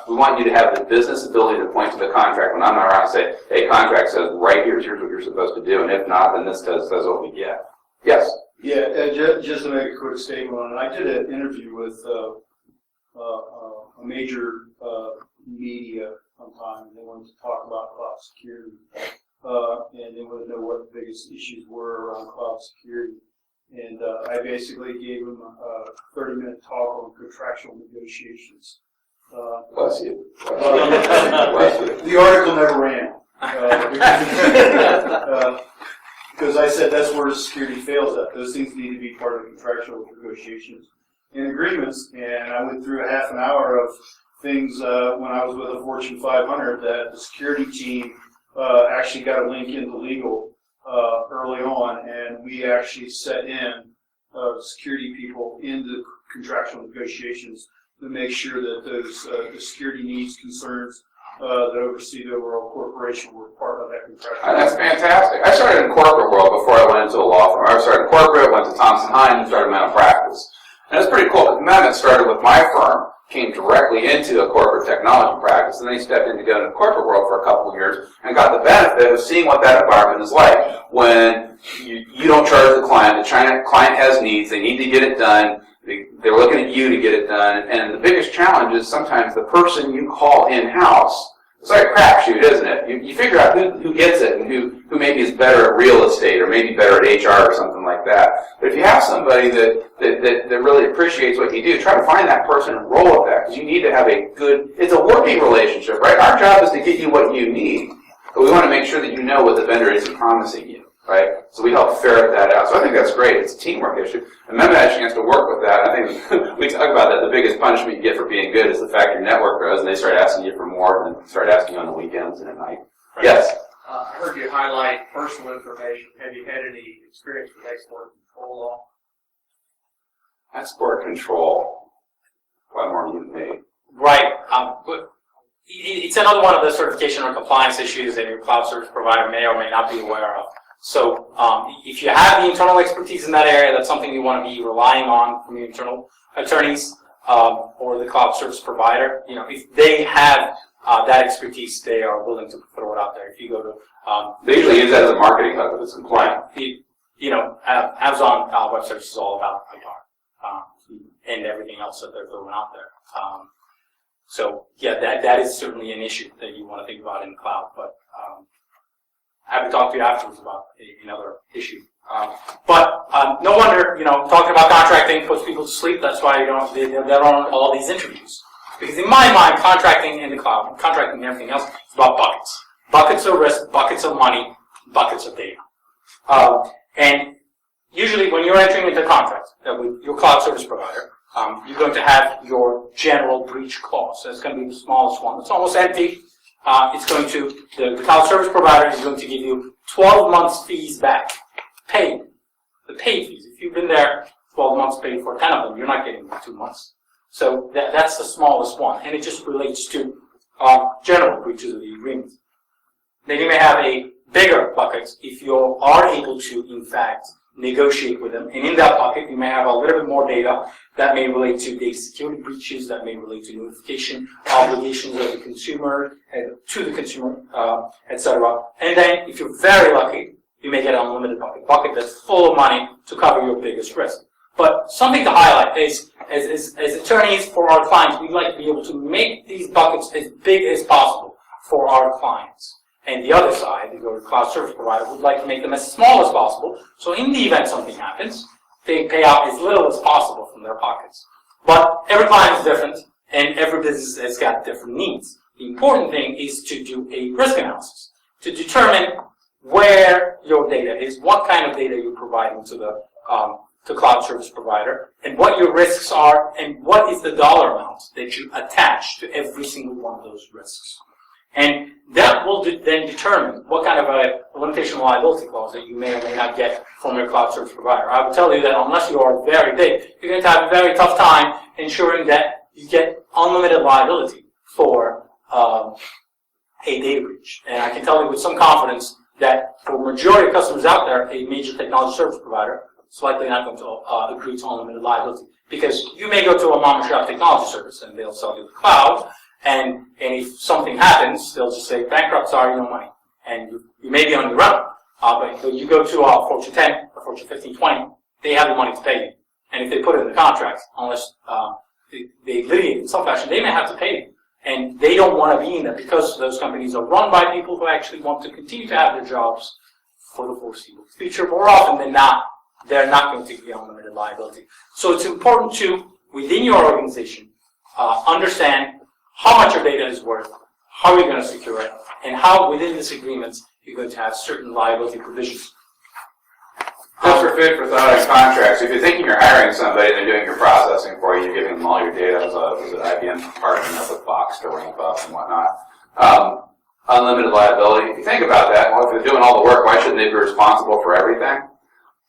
[SPEAKER 1] We want you to have the business ability to point to the contract when I'm not around and say, hey, contract says right here's what you're supposed to do, and if not, then this says what we get. Yes?
[SPEAKER 7] Yeah, just to make a quick statement on it, I did an interview with a major media sometime, and they wanted to talk about cloud security, and they wanted to know what the biggest issues were around cloud security. And I basically gave them a 30-minute talk on contractual negotiations.
[SPEAKER 1] Bless you.
[SPEAKER 7] The article never ran. Because I said that's where security fails at. Those things need to be part of the contractual negotiations and agreements. And I went through a half an hour of things when I was with a Fortune 500 that the security team actually got a link into legal early on, and we actually set in security people into contractual negotiations to make sure that those the security needs, concerns that oversee the overall corporation were part of that contract.
[SPEAKER 1] That's fantastic. I started in corporate world before I went into a law firm. I started in corporate, went to Thompson Hine, and started my own practice. And it's pretty cool. The man that started with my firm came directly into a corporate technology practice, and then he stepped in to go into the corporate world for a couple of years and got the benefit of seeing what that environment is like when you don't charge the client. The client has needs. They need to get it done. They're looking at you to get it done, and the biggest challenge is sometimes the person you call in-house. It's like a crapshoot, isn't it? You figure out who gets it and who maybe is better at real estate or maybe better at HR or something like that. But if you have somebody that really appreciates what you do, try to find that person and roll with that because you need to have a good, it's a working relationship, right? Our job is to get you what you need, but we want to make sure that you know what the vendor isn't promising you. Right? So we help ferret that out. So I think that's great. It's a teamwork issue. And Mehmet had a chance to work with that. I think we talk about that. The biggest punishment you get for being good is the fact your network grows and they start asking you for more and then start asking you on the weekends and at night. Right. Yes?
[SPEAKER 3] I heard you highlight personal information. Have you had any experience with export control law?
[SPEAKER 1] Export control. What more you made?
[SPEAKER 2] Right. But it's another one of the certification or compliance issues that your cloud service provider may or may not be aware of. So if you have the internal expertise in that area, that's something you want to be relying on from your internal attorneys or the cloud service provider. You know, if they have that expertise, they are willing to throw it out there. If you go to
[SPEAKER 1] they usually use that as a marketing hook if it's compliant.
[SPEAKER 2] You know, Amazon Web Services is all about ITAR and everything else that they're throwing out there. So yeah, that is certainly an issue that you want to think about in the cloud, but. I have to talk to you afterwards about another issue. But no wonder, you know, talking about contracting puts people to sleep. That's why they're on all these interviews. Because in my mind, contracting in the cloud, contracting and everything else, is about buckets. Buckets of risk, buckets of money, buckets of data. And usually when you're entering into a contract with your cloud service provider, you're going to have your general breach clause. So it's going to be the smallest one. It's almost empty. It's going to, the cloud service provider is going to give you 12 months fees back, paid, the paid fees. If you've been there 12 months paid for 10 of them, you're not getting 2 months. So that's the smallest one, and it just relates to general breaches of the agreement. Then you may have a bigger bucket if you are able to, in fact, negotiate with them. And in that bucket, you may have a little bit more data that may relate to data security breaches, that may relate to notification obligations of the consumer, to the consumer, etc. And then, if you're very lucky, you may get an unlimited bucket that's full of money to cover your biggest risk. But something to highlight is, as attorneys for our clients, we'd like to be able to make these buckets as big as possible for our clients. And the other side, the cloud service provider, would like to make them as small as possible, so in the event something happens, they pay out as little as possible from their pockets. But every client is different, and every business has got different needs. The important thing is to do a risk analysis, to determine where your data is, what kind of data you're providing to the cloud service provider, and what your risks are, and what is the dollar amount that you attach to every single one of those risks. And that will then determine what kind of a limitation of liability clause that you may or may not get from your cloud service provider. I will tell you that unless you are very big, you're going to have a very tough time ensuring that you get unlimited liability for a data breach. And I can tell you with some confidence that for majority of customers out there, a major technology service provider is likely not going to agree to unlimited liability. Because you may go to a mom and shop technology service and they'll sell you the cloud, and if something happens, they'll just say, bankrupt, sorry, no money. And you may be on your own. But you go to a Fortune 10 or Fortune 15, 20, they have the money to pay you. And if they put it in the contract, unless they litigate in some fashion, they may have to pay you. And they don't want to be in that because those companies are run by people who actually want to continue to have their jobs for the foreseeable future. More often than not, they're not going to be unlimited liability. So it's important to, within your organization, understand how much your data is worth, how you're going to secure it, and how within this agreement you're going to have certain liability provisions.
[SPEAKER 1] Just for food for thought on contracts, if you're thinking you're hiring somebody and they're doing your processing for you, you're giving them all your data as an IBM partner up with Box to ramp up and whatnot. Unlimited liability. If you think about that, well, if they're doing all the work, why shouldn't they be responsible for everything?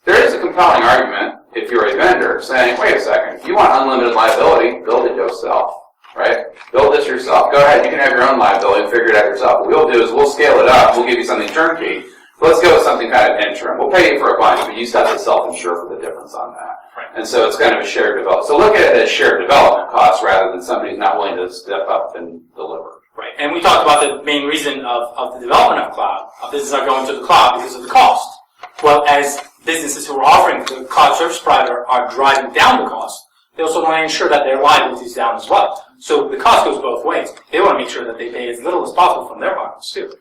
[SPEAKER 1] There is a compelling argument, if you're a vendor, saying, wait a second, if you want unlimited liability, build it yourself, right? Build this yourself. Go ahead, you can have your own liability and figure it out yourself. What we'll do is we'll scale it up, we'll give you something turnkey. Let's go with something kind of interim. We'll pay you for a bunch, but you still have to self-insure for the difference on that.
[SPEAKER 2] Right.
[SPEAKER 1] And so it's kind of a shared development. So look at it as shared development costs rather than somebody's not willing to step up and deliver.
[SPEAKER 2] Right. And we talked about the main reason of the development of cloud. Businesses are going to the cloud because of the cost. Well, as businesses who are offering the cloud service provider are driving down the cost, they also want to ensure that their liability is down as well. So the cost goes both ways. They want to make sure that they pay as little as possible from their pockets too.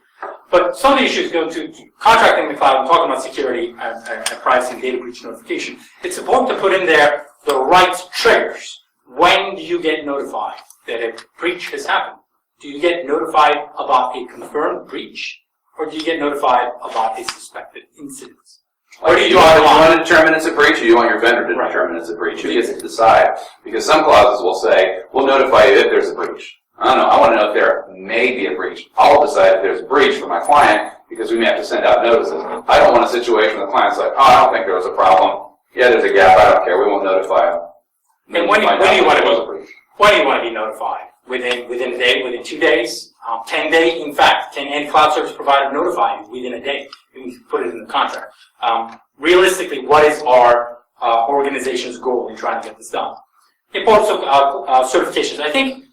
[SPEAKER 2] But some of the issues go to contracting the cloud and talking about security and privacy and data breach notification. It's important to put in there the right triggers. When do you get notified that a breach has happened? Do you get notified about a confirmed breach, or do you get notified about a suspected incident?
[SPEAKER 1] Or do you want to determine it's a breach, or do you want your vendor to determine it's a breach? Who gets to decide? Because some clauses will say, we'll notify you if there's a breach. I don't know, I want to know if there may be a breach. I'll decide if there's a breach for my client, because we may have to send out notices. I don't want a situation where the client's like, oh, I don't think there was a problem. Yeah, there's a gap, I don't care, we won't notify them.
[SPEAKER 2] And when do you want to be notified? Within a day, within 2 days, 10 days? In fact, can any cloud service provider notify you within a day? We put it in the contract. Realistically, what is our organization's goal in trying to get this done? The importance of certifications. I think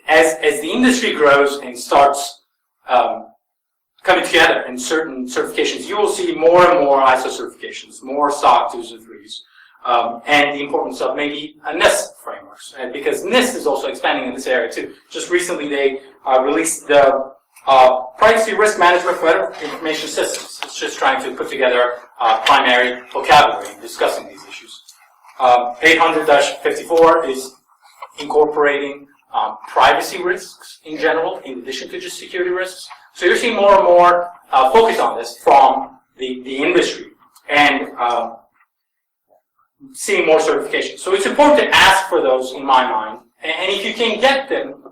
[SPEAKER 2] as the industry grows and starts coming together in certain certifications, you will see more and more ISO certifications, more SOC 2s and 3s, and the importance of maybe a NIST frameworks, because NIST is also expanding in this area too. Just recently, they released the Privacy Risk Management for Information Systems. It's just trying to put together primary vocabulary in discussing these issues. 800-54 is incorporating privacy risks in general, in addition to just security risks. So you're seeing more and more focus on this from the industry, and seeing more certifications. So it's important to ask for those, in my mind, and if you can get them,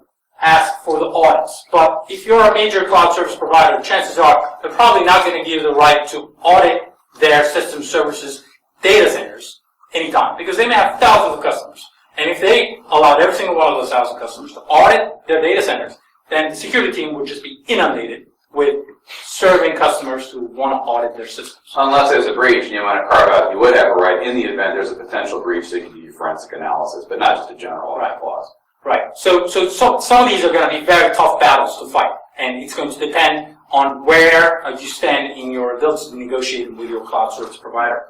[SPEAKER 2] ask for the audits. But if you're a major cloud service provider, chances are they're probably not going to give you the right to audit their system services data centers anytime, because they may have thousands of customers. And if they allowed every single one of those 1,000 customers to audit their data centers, then the security team would just be inundated with serving customers who want to audit their systems.
[SPEAKER 1] Unless there's a breach and you want to carve out, you would have a right in the event there's a potential breach, so you can do forensic analysis, but not just a general clause.
[SPEAKER 2] Right. So some of these are going to be very tough battles to fight, and it's going to depend on where you stand in your ability to negotiate with your cloud service provider.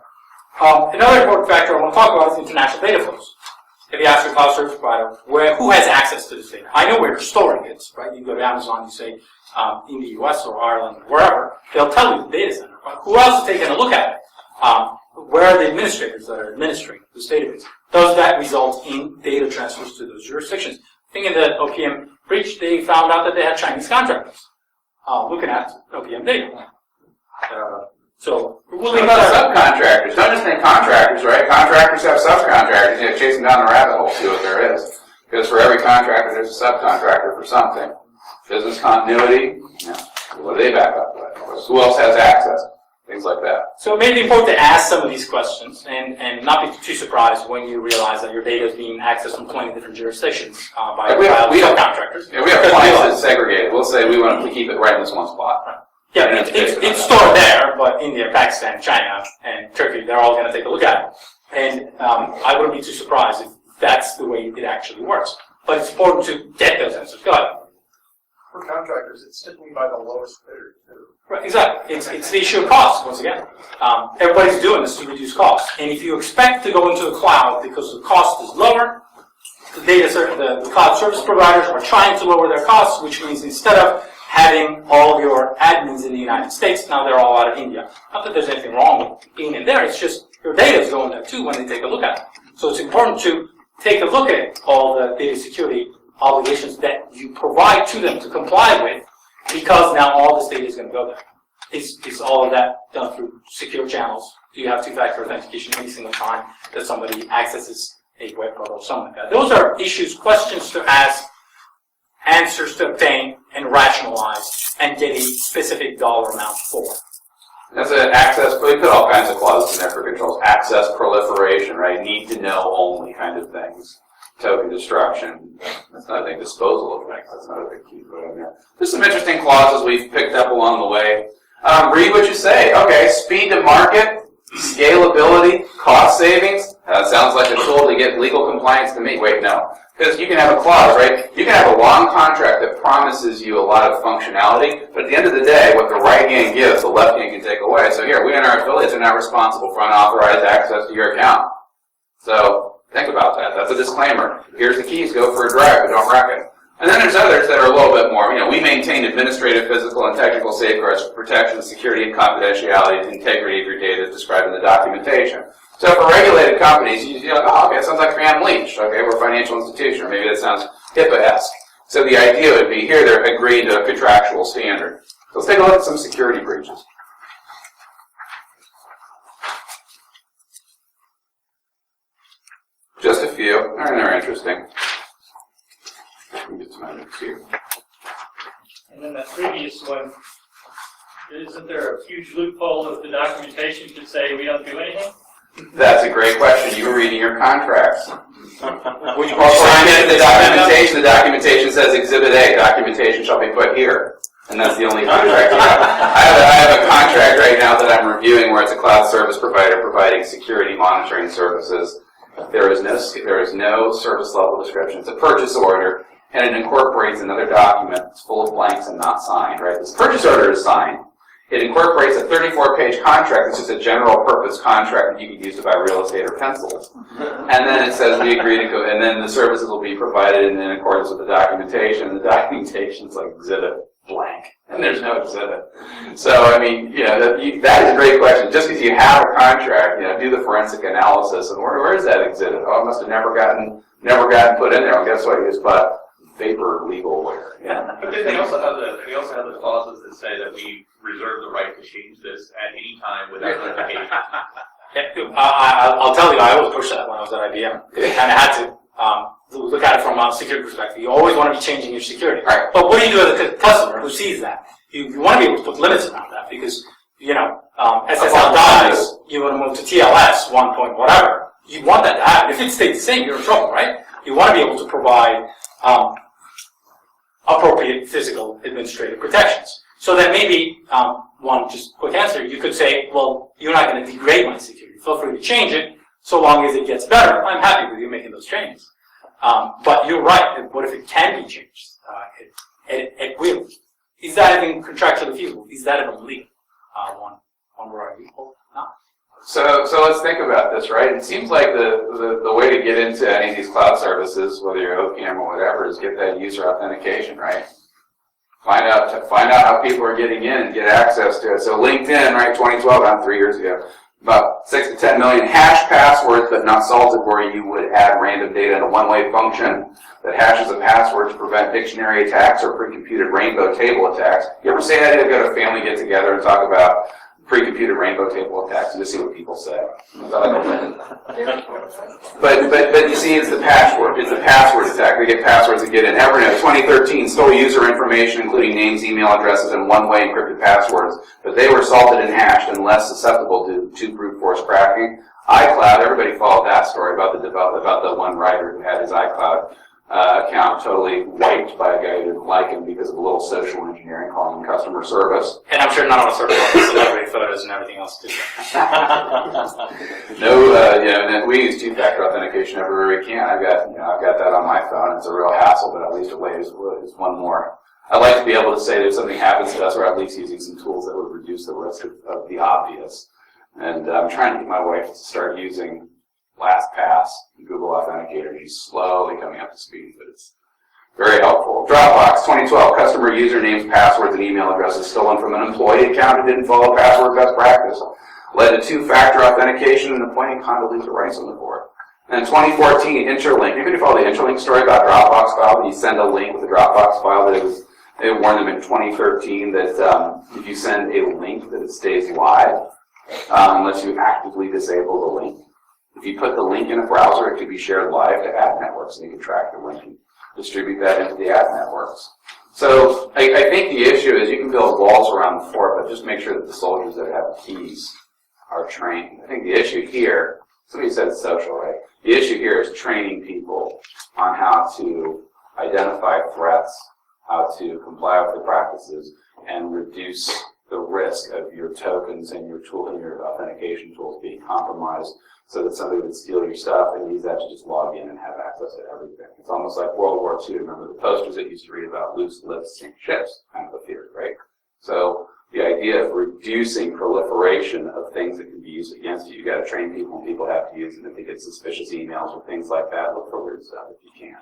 [SPEAKER 2] Another important factor I want to talk about is international data flows. If you ask your cloud service provider, who has access to this data? I know where you're storing it, right? You go to Amazon, you say, in the US or Ireland, wherever, they'll tell you the data center. But who else is taking a look at it? Where are the administrators that are administering this database? Does that result in data transfers to those jurisdictions? I think in the OPM breach, they found out that they had Chinese contractors looking at OPM data. So we'll leave
[SPEAKER 1] about subcontractors? Don't just think contractors, right? Contractors have subcontractors. You have to chase them down the rabbit hole, see what there is. Because for every contractor, there's a subcontractor for something. Business continuity, what do they back up with? Who else has access? things like that.
[SPEAKER 2] So it may be important to ask some of these questions and not be too surprised when you realize that your data is being accessed from 20 different jurisdictions by
[SPEAKER 1] We have
[SPEAKER 2] subcontractors.
[SPEAKER 1] Yeah, we have clients that segregate. We'll say we want to keep it right in this one spot.
[SPEAKER 2] Yeah, it's stored there, but India, Pakistan, China, and Turkey, they're all going to take a look at it. And I wouldn't be too surprised if that's the way it actually works. But it's important to get those answers. Go ahead.
[SPEAKER 8] For contractors, it's typically by the lowest bidder, too.
[SPEAKER 2] Right, exactly. It's the issue of cost, once again. Everybody's doing this to reduce costs. And if you expect to go into the cloud because the cost is lower, the cloud service providers are trying to lower their costs, which means instead of having all your admins in the United States, now they're all out of India. Not that there's anything wrong with being in there, it's just your data is going there too when they take a look at it. So it's important to take a look at all the data security obligations that you provide to them to comply with, because now all this data is going to go there. Is all of that done through secure channels? Do you have two-factor authentication any single time that somebody accesses a web portal or something like that? Those are issues, questions to ask, answers to obtain, and rationalize, and get a specific dollar amount for.
[SPEAKER 1] That's an access, we put all kinds of clauses in there for controls. Access proliferation, right? Need to know only kind of things. Token destruction. That's not a big disposal of things. That's not a big key put in there. There's some interesting clauses we've picked up along the way. Read what you say. Okay, speed to market, scalability, cost savings. Sounds like a tool to get legal compliance to me. Wait, no. Because you can have a clause, right? You can have a long contract that promises you a lot of functionality, but at the end of the day, what the right hand gives, the left hand can take away. So here, we and our affiliates are not responsible for unauthorized access to your account. So think about that. That's a disclaimer. Here's the keys. Go for a drive, but don't wreck it. And then there's others that are a little bit more, we maintain administrative, physical, and technical safeguards for protection of security and confidentiality and integrity of your data as described in the documentation. So for regulated companies, you're like, oh, okay, it sounds like Van Leach. Okay, we're a financial institution, or maybe that sounds HIPAA-esque. So the idea would be here they're agreeing to a contractual standard. So let's take a look at some security breaches. Just a few, and they're interesting. Let me get to my notes here.
[SPEAKER 9] And then that previous one, isn't there a huge loophole if the documentation could say we don't do anything?
[SPEAKER 1] That's a great question. You were reading your contracts.
[SPEAKER 2] Would you
[SPEAKER 1] The documentation says Exhibit A, documentation shall be put here. And that's the only contract you have. I have a contract right now that I'm reviewing where it's a cloud service provider providing security monitoring services. There is no service level description. It's a purchase order, and it incorporates another document that's full of blanks and not signed, right? This purchase order is signed. It incorporates a 34-page contract. It's just a general purpose contract that you can use to buy real estate or pencils. And then it says we agree to go, and then the services will be provided in accordance with the documentation. The documentation's like exhibit blank, and there's no exhibit. So, I mean, that is a great question. Just because you have a contract, do the forensic analysis, and where is that exhibit? Oh, it must have never gotten put in there. Well, guess what? You just bought vapor legalware. Yeah.
[SPEAKER 3] But then they also have the clauses that say that we reserve the right to change this at any time without notification.
[SPEAKER 2] I'll tell you, I always pushed that when I was at IBM. They kind of had to look at it from a security perspective. You always want to be changing your security.
[SPEAKER 1] Right.
[SPEAKER 2] But what do you do as a customer who sees that? You want to be able to put limits around that because, SSL dies, you want to move to TLS 1 point whatever. You want that to happen. If it stays the same, you're in trouble, right? You want to be able to provide appropriate physical administrative protections. So that maybe, one just quick answer, you could say, well, you're not going to degrade my security. Feel free to change it, so long as it gets better. I'm happy with you making those changes. But you're right, what if it can be changed? It will. Is that even contractually feasible? Is that even legal? One where I loophole? No.
[SPEAKER 1] So let's think about this, right? It seems like the way to get into any of these cloud services, whether you're OPM or whatever, is get that user authentication, right? Find out how people are getting in and get access to it. So LinkedIn, right, 2012, not 3 years ago, about 6 to 10 million hash passwords, but not salted, where you would add random data in a one-way function that hashes a password to prevent dictionary attacks or pre-computed rainbow table attacks. You ever say that? You go to a family get-together and talk about pre-computed rainbow table attacks and just see what people say. But you see, it's the password. It's the password attack. We get passwords that get in. Evernote 2013 stole user information, including names, email addresses, and one-way encrypted passwords. But they were salted and hashed and less susceptible to brute force cracking. iCloud, everybody followed that story about the one writer who had his iCloud account totally wiped by a guy who didn't like him because of a little social engineering calling him customer service.
[SPEAKER 2] And I'm sure none of us are about the celebrity photos and everything else too.
[SPEAKER 1] And we use two-factor authentication everywhere we can. I've got that on my phone. It's a real hassle, but at least it lays one more. I'd like to be able to say that if something happens to us, we're at least using some tools that would reduce the risk of the obvious. And I'm trying to get my wife to start using LastPass and Google Authenticator. She's slowly coming up to speed, but it's very helpful. Dropbox 2012, customer usernames, passwords, and email addresses stolen from an employee account who didn't follow password best practice. Led to two-factor authentication and appointing Condoleezza Rice on the board. And 2014, Interlink. Maybe you follow the Interlink story about Dropbox file, and you send a link with a Dropbox file that they warned them in 2013 that if you send a link that it stays live, unless you actively disable the link. If you put the link in a browser, it can be shared live to ad networks, and you can track the link and distribute that into the ad networks. So I think the issue is you can build walls around the fort, but just make sure that the soldiers that have keys are trained. I think the issue here, somebody said it's social, right? The issue here is training people on how to identify threats, how to comply with the practices, and reduce the risk of your tokens and your authentication tools being compromised so that somebody would steal your stuff and use that to just log in and have access to everything. It's almost like World War II. Remember the posters that used to read about loose lips and ships, kind of a theory, right? So the idea of reducing proliferation of things that can be used against you, you got to train people, and people have to use it. If they get suspicious emails or things like that, look for weird stuff if you can.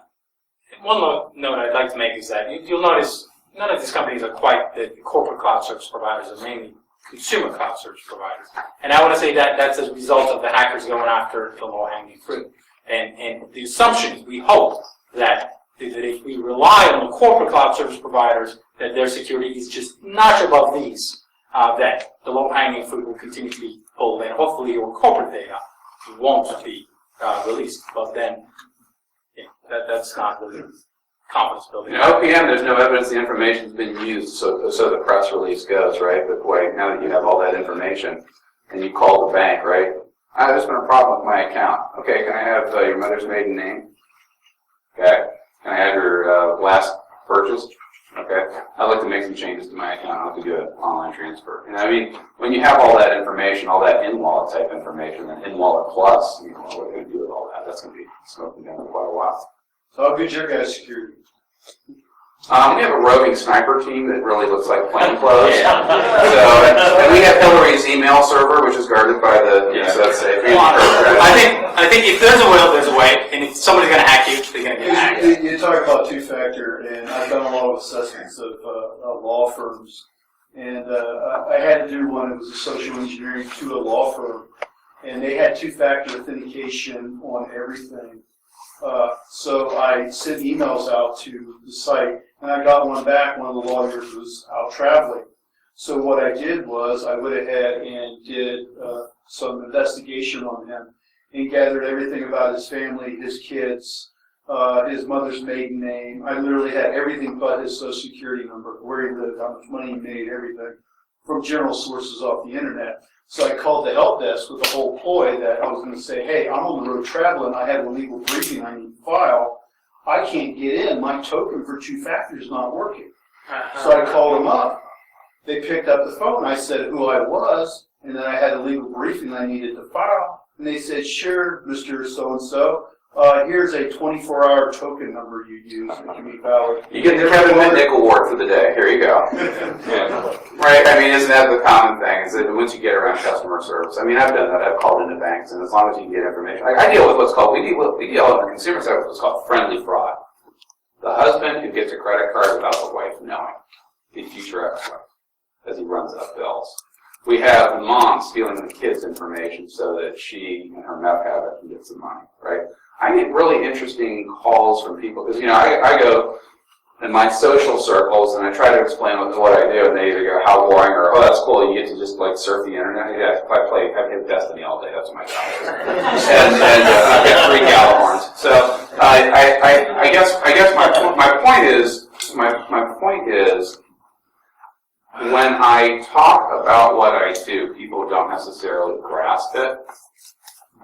[SPEAKER 2] One note I'd like to make is that you'll notice none of these companies are quite the corporate cloud service providers, are mainly consumer cloud service providers. And I want to say that that's as a result of the hackers going after the low-hanging fruit. And the assumption is, we hope that if we rely on the corporate cloud service providers, that their security is just notch above these, that the low-hanging fruit will continue to be pulled in. Hopefully your corporate data won't be released, but then that's not really confidence building.
[SPEAKER 1] In OPM, there's no evidence the information's been used, so the press release goes, right? But boy, now that you have all that information, and you call the bank, right? There's been a problem with my account. Okay, can I have your mother's maiden name? Okay. Can I have your last purchase? Okay. I'd like to make some changes to my account. I'll have to do an online transfer. And I mean, when you have all that information, all that in-wallet type information, and in-wallet plus, you know, what are you going to do with all that? That's going to be smoking down for quite a while.
[SPEAKER 7] So how good's your guys' security?
[SPEAKER 1] We have a roving sniper team that really looks like plainclothes. And we have Hillary's email server, which is guarded by the. So that's safe.
[SPEAKER 2] I think if there's a will, there's a way. And if somebody's going to hack you, they're going to get hacked.
[SPEAKER 7] You talk about two-factor, and I've done a lot of assessments of law firms, and I had to do one. It was a social engineering to a law firm, and they had two-factor authentication on everything. So I sent emails out to the site, and I got one back. One of the lawyers was out traveling. So what I did was I went ahead and did some investigation on him and gathered everything about his family, his kids, his mother's maiden name. I literally had everything but his social security number, where he lived, how much money he made, everything, from general sources off the internet. So I called the help desk with the whole ploy that I was going to say, hey, I'm on the road traveling. I have a legal briefing I need to file. I can't get in. My token for two-factor is not working. So I called them up. They picked up the phone. I said who I was, and then I had a legal briefing I needed to file. And they said, sure, Mr. So-and-so. Here's a 24-hour token number you use that can be valid.
[SPEAKER 1] You get the Kevin Mitnick Award for the day. Here you go. Yeah. Right? I mean, isn't that the common thing? Is that once you get around customer service, I mean, I've done that. I've called into banks, and as long as you can get information, I deal with what's called, we deal on the consumer side with what's called friendly fraud. The husband who gets a credit card without the wife knowing, the future ex-wife, as he runs up bills. We have mom stealing the kids' information so that she and her meth habit can get some money, right? I get really interesting calls from people because, you know, I go, in my social circles, and I try to explain what I do, and they either go, how boring, or, oh, that's cool, you get to just like surf the internet. Yeah, I play Destiny all day, that's my job. and I get 3 Galahorns. So I guess my point is, when I talk about what I do, people don't necessarily grasp it,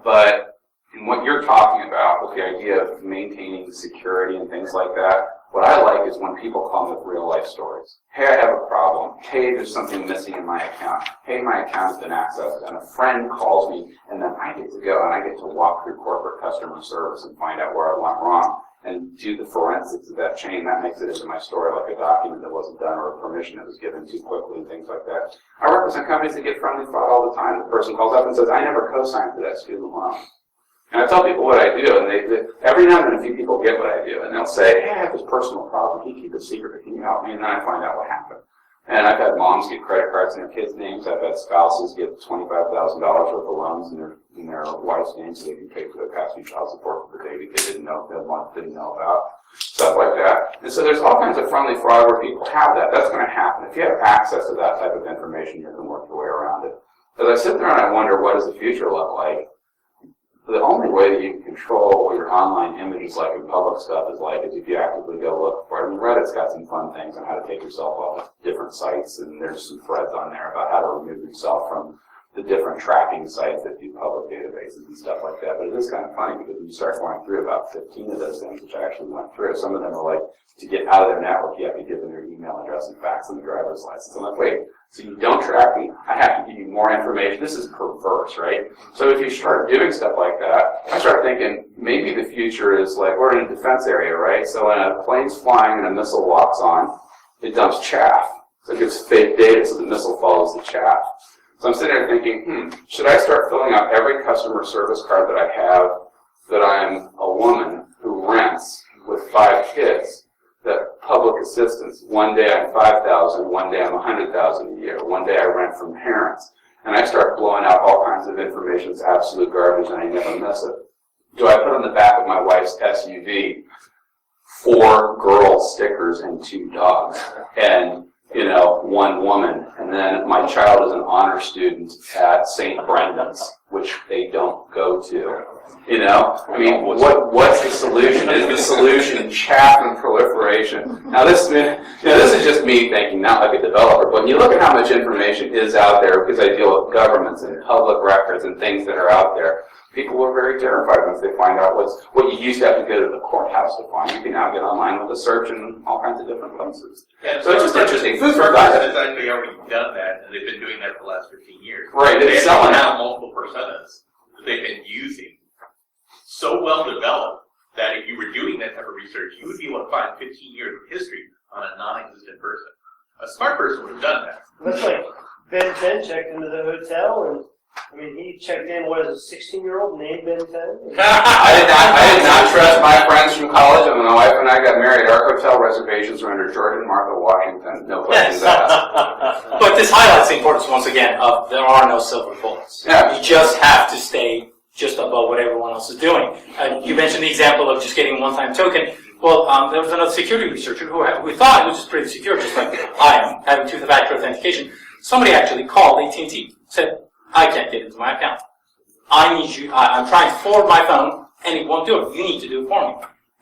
[SPEAKER 1] but in what you're talking about with the idea of maintaining security and things like that, what I like is when people call me with real life stories. Hey, I have a problem. Hey, there's something missing in my account. Hey, my account's been accessed. And a friend calls me, and then I get to go and I get to walk through corporate customer service and find out where I went wrong and do the forensics of that chain. That makes it into my story, like a document that wasn't done or a permission that was given too quickly and things like that. I represent companies that get friendly fraud all the time. The person calls up and says, I never co-signed for that student loan. And I tell people what I do, and they every now and then a few people get what I do, and they'll say, hey, I have this personal problem. Can you keep it secret, but can you help me? And then I find out what happened. And I've had moms get credit cards in their kids' names. I've had spouses get $25,000 worth of loans in their wife's name so they can pay for their past due child support for the baby they didn't know about. Stuff like that. And so there's all kinds of friendly fraud where people have that. That's going to happen. If you have access to that type of information, you can work your way around it. As I sit there and I wonder, what does the future look like? The only way that you can control what your online images like and public stuff is like is if you actively go look for it. I mean, Reddit's got some fun things on how to take yourself off of different sites, and there's some threads on there about how to remove yourself from the different tracking sites that do public databases and stuff like that. But it is kind of funny because when you start going through about 15 of those things, which I actually went through, some of them are like, to get out of their network, you have to give them your email address and fax and the driver's license. I'm like, wait, so you don't track me? I have to give you more information. This is perverse, right? So if you start doing stuff like that, I start thinking maybe the future is like, we're in a defense area, right? So when a plane's flying and a missile walks on, it dumps chaff. So it gives fake data so the missile follows the chaff. So I'm sitting there thinking, should I start filling out every customer service card that I have that I'm a woman who rents with 5 kids? That public assistance, one day I'm 5,000, one day I'm 100,000 a year, one day I rent from parents, and I start blowing out all kinds of information that's absolute garbage and I never miss it. Do I put on the back of my wife's SUV 4 girl stickers and 2 dogs and, 1 woman, and then my child is an honor student at St. Brendan's, which they don't go to? I mean, what's the solution? Is the solution chaff and proliferation? Now, this is just me thinking, not like a developer, but when you look at how much information is out there, because I deal with governments and public records and things that are out there, people were very terrified once they find out what you used to have to go to the courthouse to find. You can now get online with a search in all kinds of different places.
[SPEAKER 10] Yeah,
[SPEAKER 1] so it's just interesting. Food for thought.
[SPEAKER 10] Has actually already done that, and they've been doing that for the last 15 years.
[SPEAKER 1] Right,
[SPEAKER 10] they
[SPEAKER 1] selling
[SPEAKER 10] have multiple personas that they've been using. So well developed that if you were doing that type of research, you would be able to find 15 years of history on a non-existent person. A smart person would have done that.
[SPEAKER 11] Looks like Ben 10 checked into the hotel, and he checked in, what is a 16-year-old named Ben 10?
[SPEAKER 1] I did not trust my friends from college, and when my wife and I got married, our hotel reservations were under George and Martha Washington. No questions asked.
[SPEAKER 2] But this highlights the importance, once again, of there are no silver bullets.
[SPEAKER 1] Yeah.
[SPEAKER 2] You just have to stay just above what everyone else is doing. You mentioned the example of just getting a one-time token. Well, there was another security researcher who thought it was just pretty secure, just like I am, having two-factor authentication. Somebody actually called AT&T, said, I can't get into my account. I need you, I'm trying to forward my phone, and it won't do it. You need to do it for me.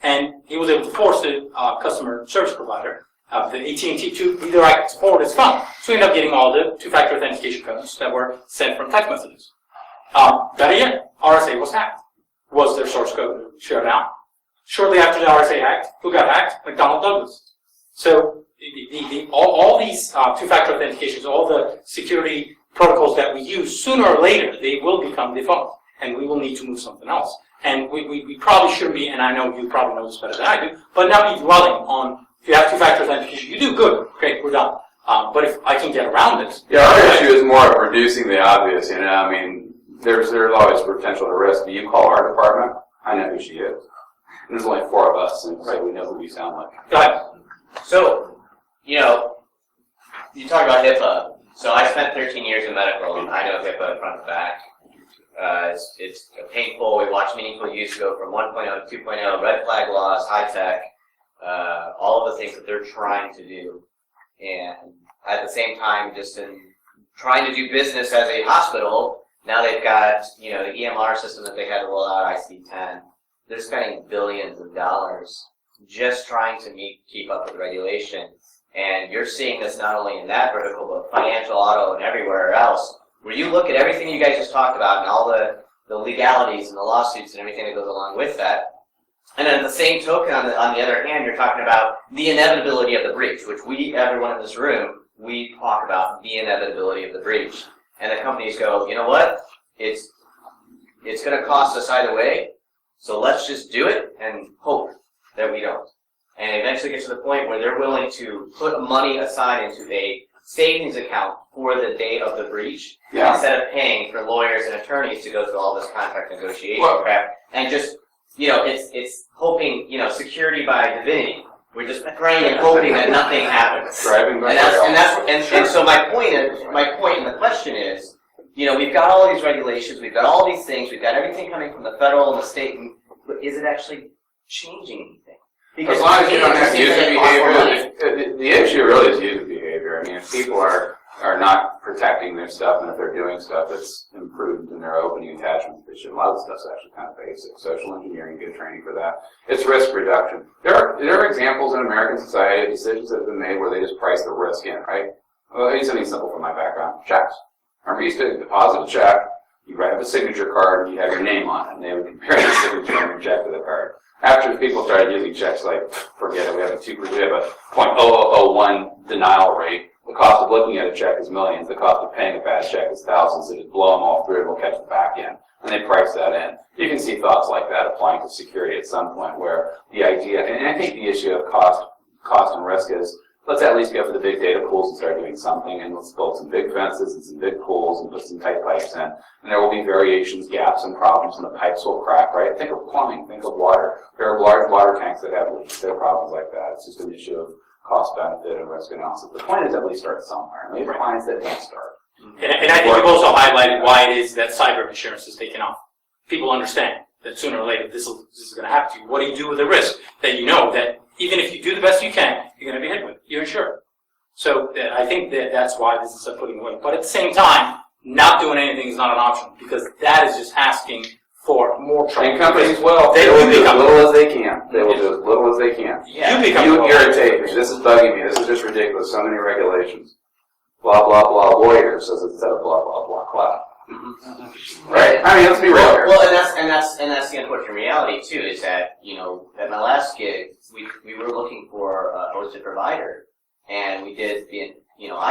[SPEAKER 2] And he was able to force the customer service provider, the AT&T, to redirect forward his phone. So he ended up getting all the two-factor authentication codes that were sent from text messages. Better yet, RSA was hacked. Was their source code shared out? Shortly after the RSA hacked, who got hacked? McDonnell Douglas. So all these two-factor authentications, all the security protocols that we use, sooner or later, they will become default, and we will need to move something else. And we probably shouldn't be, and I know you probably know this better than I do, but not be dwelling on, if you have two-factor authentication, you do good, great, we're done. But if I can get around it...
[SPEAKER 1] Yeah, our issue is more of reducing the obvious, I mean, there's always potential to risk. Do you call our department? I know who she is. And there's only 4 of us, and so we know who we sound like.
[SPEAKER 2] Go ahead.
[SPEAKER 12] So, you talk about HIPAA. So I spent 13 years in medical, and I know HIPAA front to back. It's painful. We watched meaningful use go from 1.0 to 2.0, red flag laws, high tech. all of the things that they're trying to do. And at the same time, just in trying to do business as a hospital, now they've got, the EMR system that they had to roll out, IC10. They're spending billions of dollars just trying to keep up with the regulation. And you're seeing this not only in that vertical, but financial, auto, and everywhere else, where you look at everything you guys just talked about and all the legalities and the lawsuits and everything that goes along with that. And then at the same token, on the other hand, you're talking about the inevitability of the breach, which everyone in this room, we talk about the inevitability of the breach. And the companies go, you know what? It's going to cost us either way, so let's just do it and hope that we don't. And eventually get to the point where they're willing to put money aside into a savings account for the day of the breach, instead of paying for lawyers and attorneys to go through all this contract negotiation crap. And just, it's hoping, security by divinity. We're just praying and hoping that nothing happens. And so my point in the question is, we've got all these regulations, we've got all these things, we've got everything coming from the federal and the state, but is it actually changing anything? Because
[SPEAKER 1] as long as you don't have user behavior, the issue really is user behavior. I mean, if people are not protecting their stuff, and if they're doing stuff that's imprudent in their opening attachments, they should. A lot of stuff's actually kind of basic. Social engineering, good training for that. It's risk reduction. There are examples in American society of decisions that have been made where they just price the risk in, right? Well, I'll use something simple from my background. Checks. Remember, you used to deposit a check, you write up a signature card, and you have your name on it, and they would compare the signature and your check to the card. After people started using checks, like, forget it, we have a 0.0001 denial rate. The cost of looking at a check is millions. The cost of paying a bad check is thousands. They just blow them all through and we'll catch the back end. And they price that in. You can see thoughts like that applying to security at some point where the idea, and I think the issue of cost and risk is, let's at least go for the big data pools and start doing something, and let's build some big fences and some big pools and put some tight pipes in. And there will be variations, gaps, and problems, and the pipes will crack, right? Think of plumbing, think of water. There are large water tanks that have leaks. There are problems like that. It's just an issue of cost, benefit, and risk analysis. The point is at least start somewhere. And we have clients that don't start.
[SPEAKER 2] And I think you've also highlighted why it is that cyber insurance is taken off. People understand that sooner or later this is going to happen to you. What do you do with the risk? That you know that even if you do the best you can, you're going to be hit with. You're insured. So I think that's why this is a putting away. But at the same time, not doing anything is not an option, because that is just asking for more trouble.
[SPEAKER 1] And companies will. They will do as little as they can. They will do as little as they can.
[SPEAKER 2] Yeah.
[SPEAKER 1] You irritate me. This is bugging me. This is just ridiculous. So many regulations. Blah, blah, blah. Lawyer says instead of blah, blah, blah, cloud. Right? I mean, let's be real here.
[SPEAKER 12] Well, and that's the unfortunate reality too. Is that at my last gig, we were looking for a hosted provider, and we did I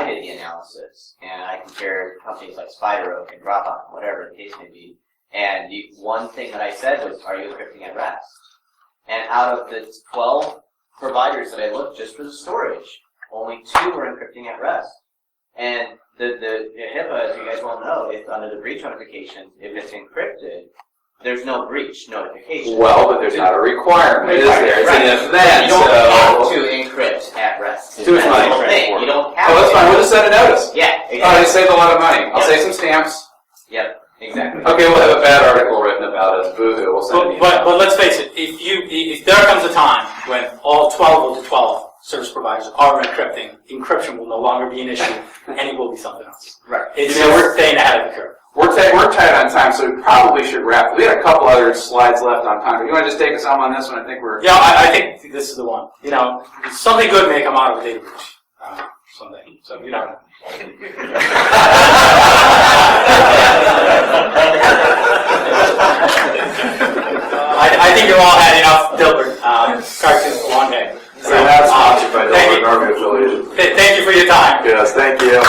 [SPEAKER 12] did the analysis, and I compared companies like SpiderOak and Dropbox, whatever the case may be. And the one thing that I said was, "Are you encrypting at rest?" And out of the 12 providers that I looked just for the storage, only 2 were encrypting at rest. And the HIPAA, as you guys well know, is under the breach notification. If it's encrypted, there's no breach notification.
[SPEAKER 1] Well, but there's not a requirement, is there? It's an event.
[SPEAKER 12] You don't have to encrypt at rest.
[SPEAKER 1] Too much money.
[SPEAKER 12] You don't have to.
[SPEAKER 1] Oh, that's fine. We'll just send a notice.
[SPEAKER 12] Yeah, exactly.
[SPEAKER 1] Oh, they saved a lot of money. I'll save some stamps.
[SPEAKER 12] Yep, exactly.
[SPEAKER 1] Okay, we'll have a bad article written about us. Boo-hoo. We'll send it.
[SPEAKER 2] But let's face it. If there comes a time when all 12 of the 12 service providers are encrypting, encryption will no longer be an issue, and it will be something else.
[SPEAKER 12] Right.
[SPEAKER 2] It's we're staying ahead of the curve.
[SPEAKER 1] We're tight on time, so we probably should wrap. We had a couple other slides left on time. You want to just take us home on this one? I think we're...
[SPEAKER 2] Yeah, I think this is the one. Something good may come out of a data breach someday. So, I think you all had enough Dilbert cartoons for one day.
[SPEAKER 1] So that's sponsored by Dilbert Army Affiliates.
[SPEAKER 2] Thank you for your time.
[SPEAKER 1] Yes, thank you.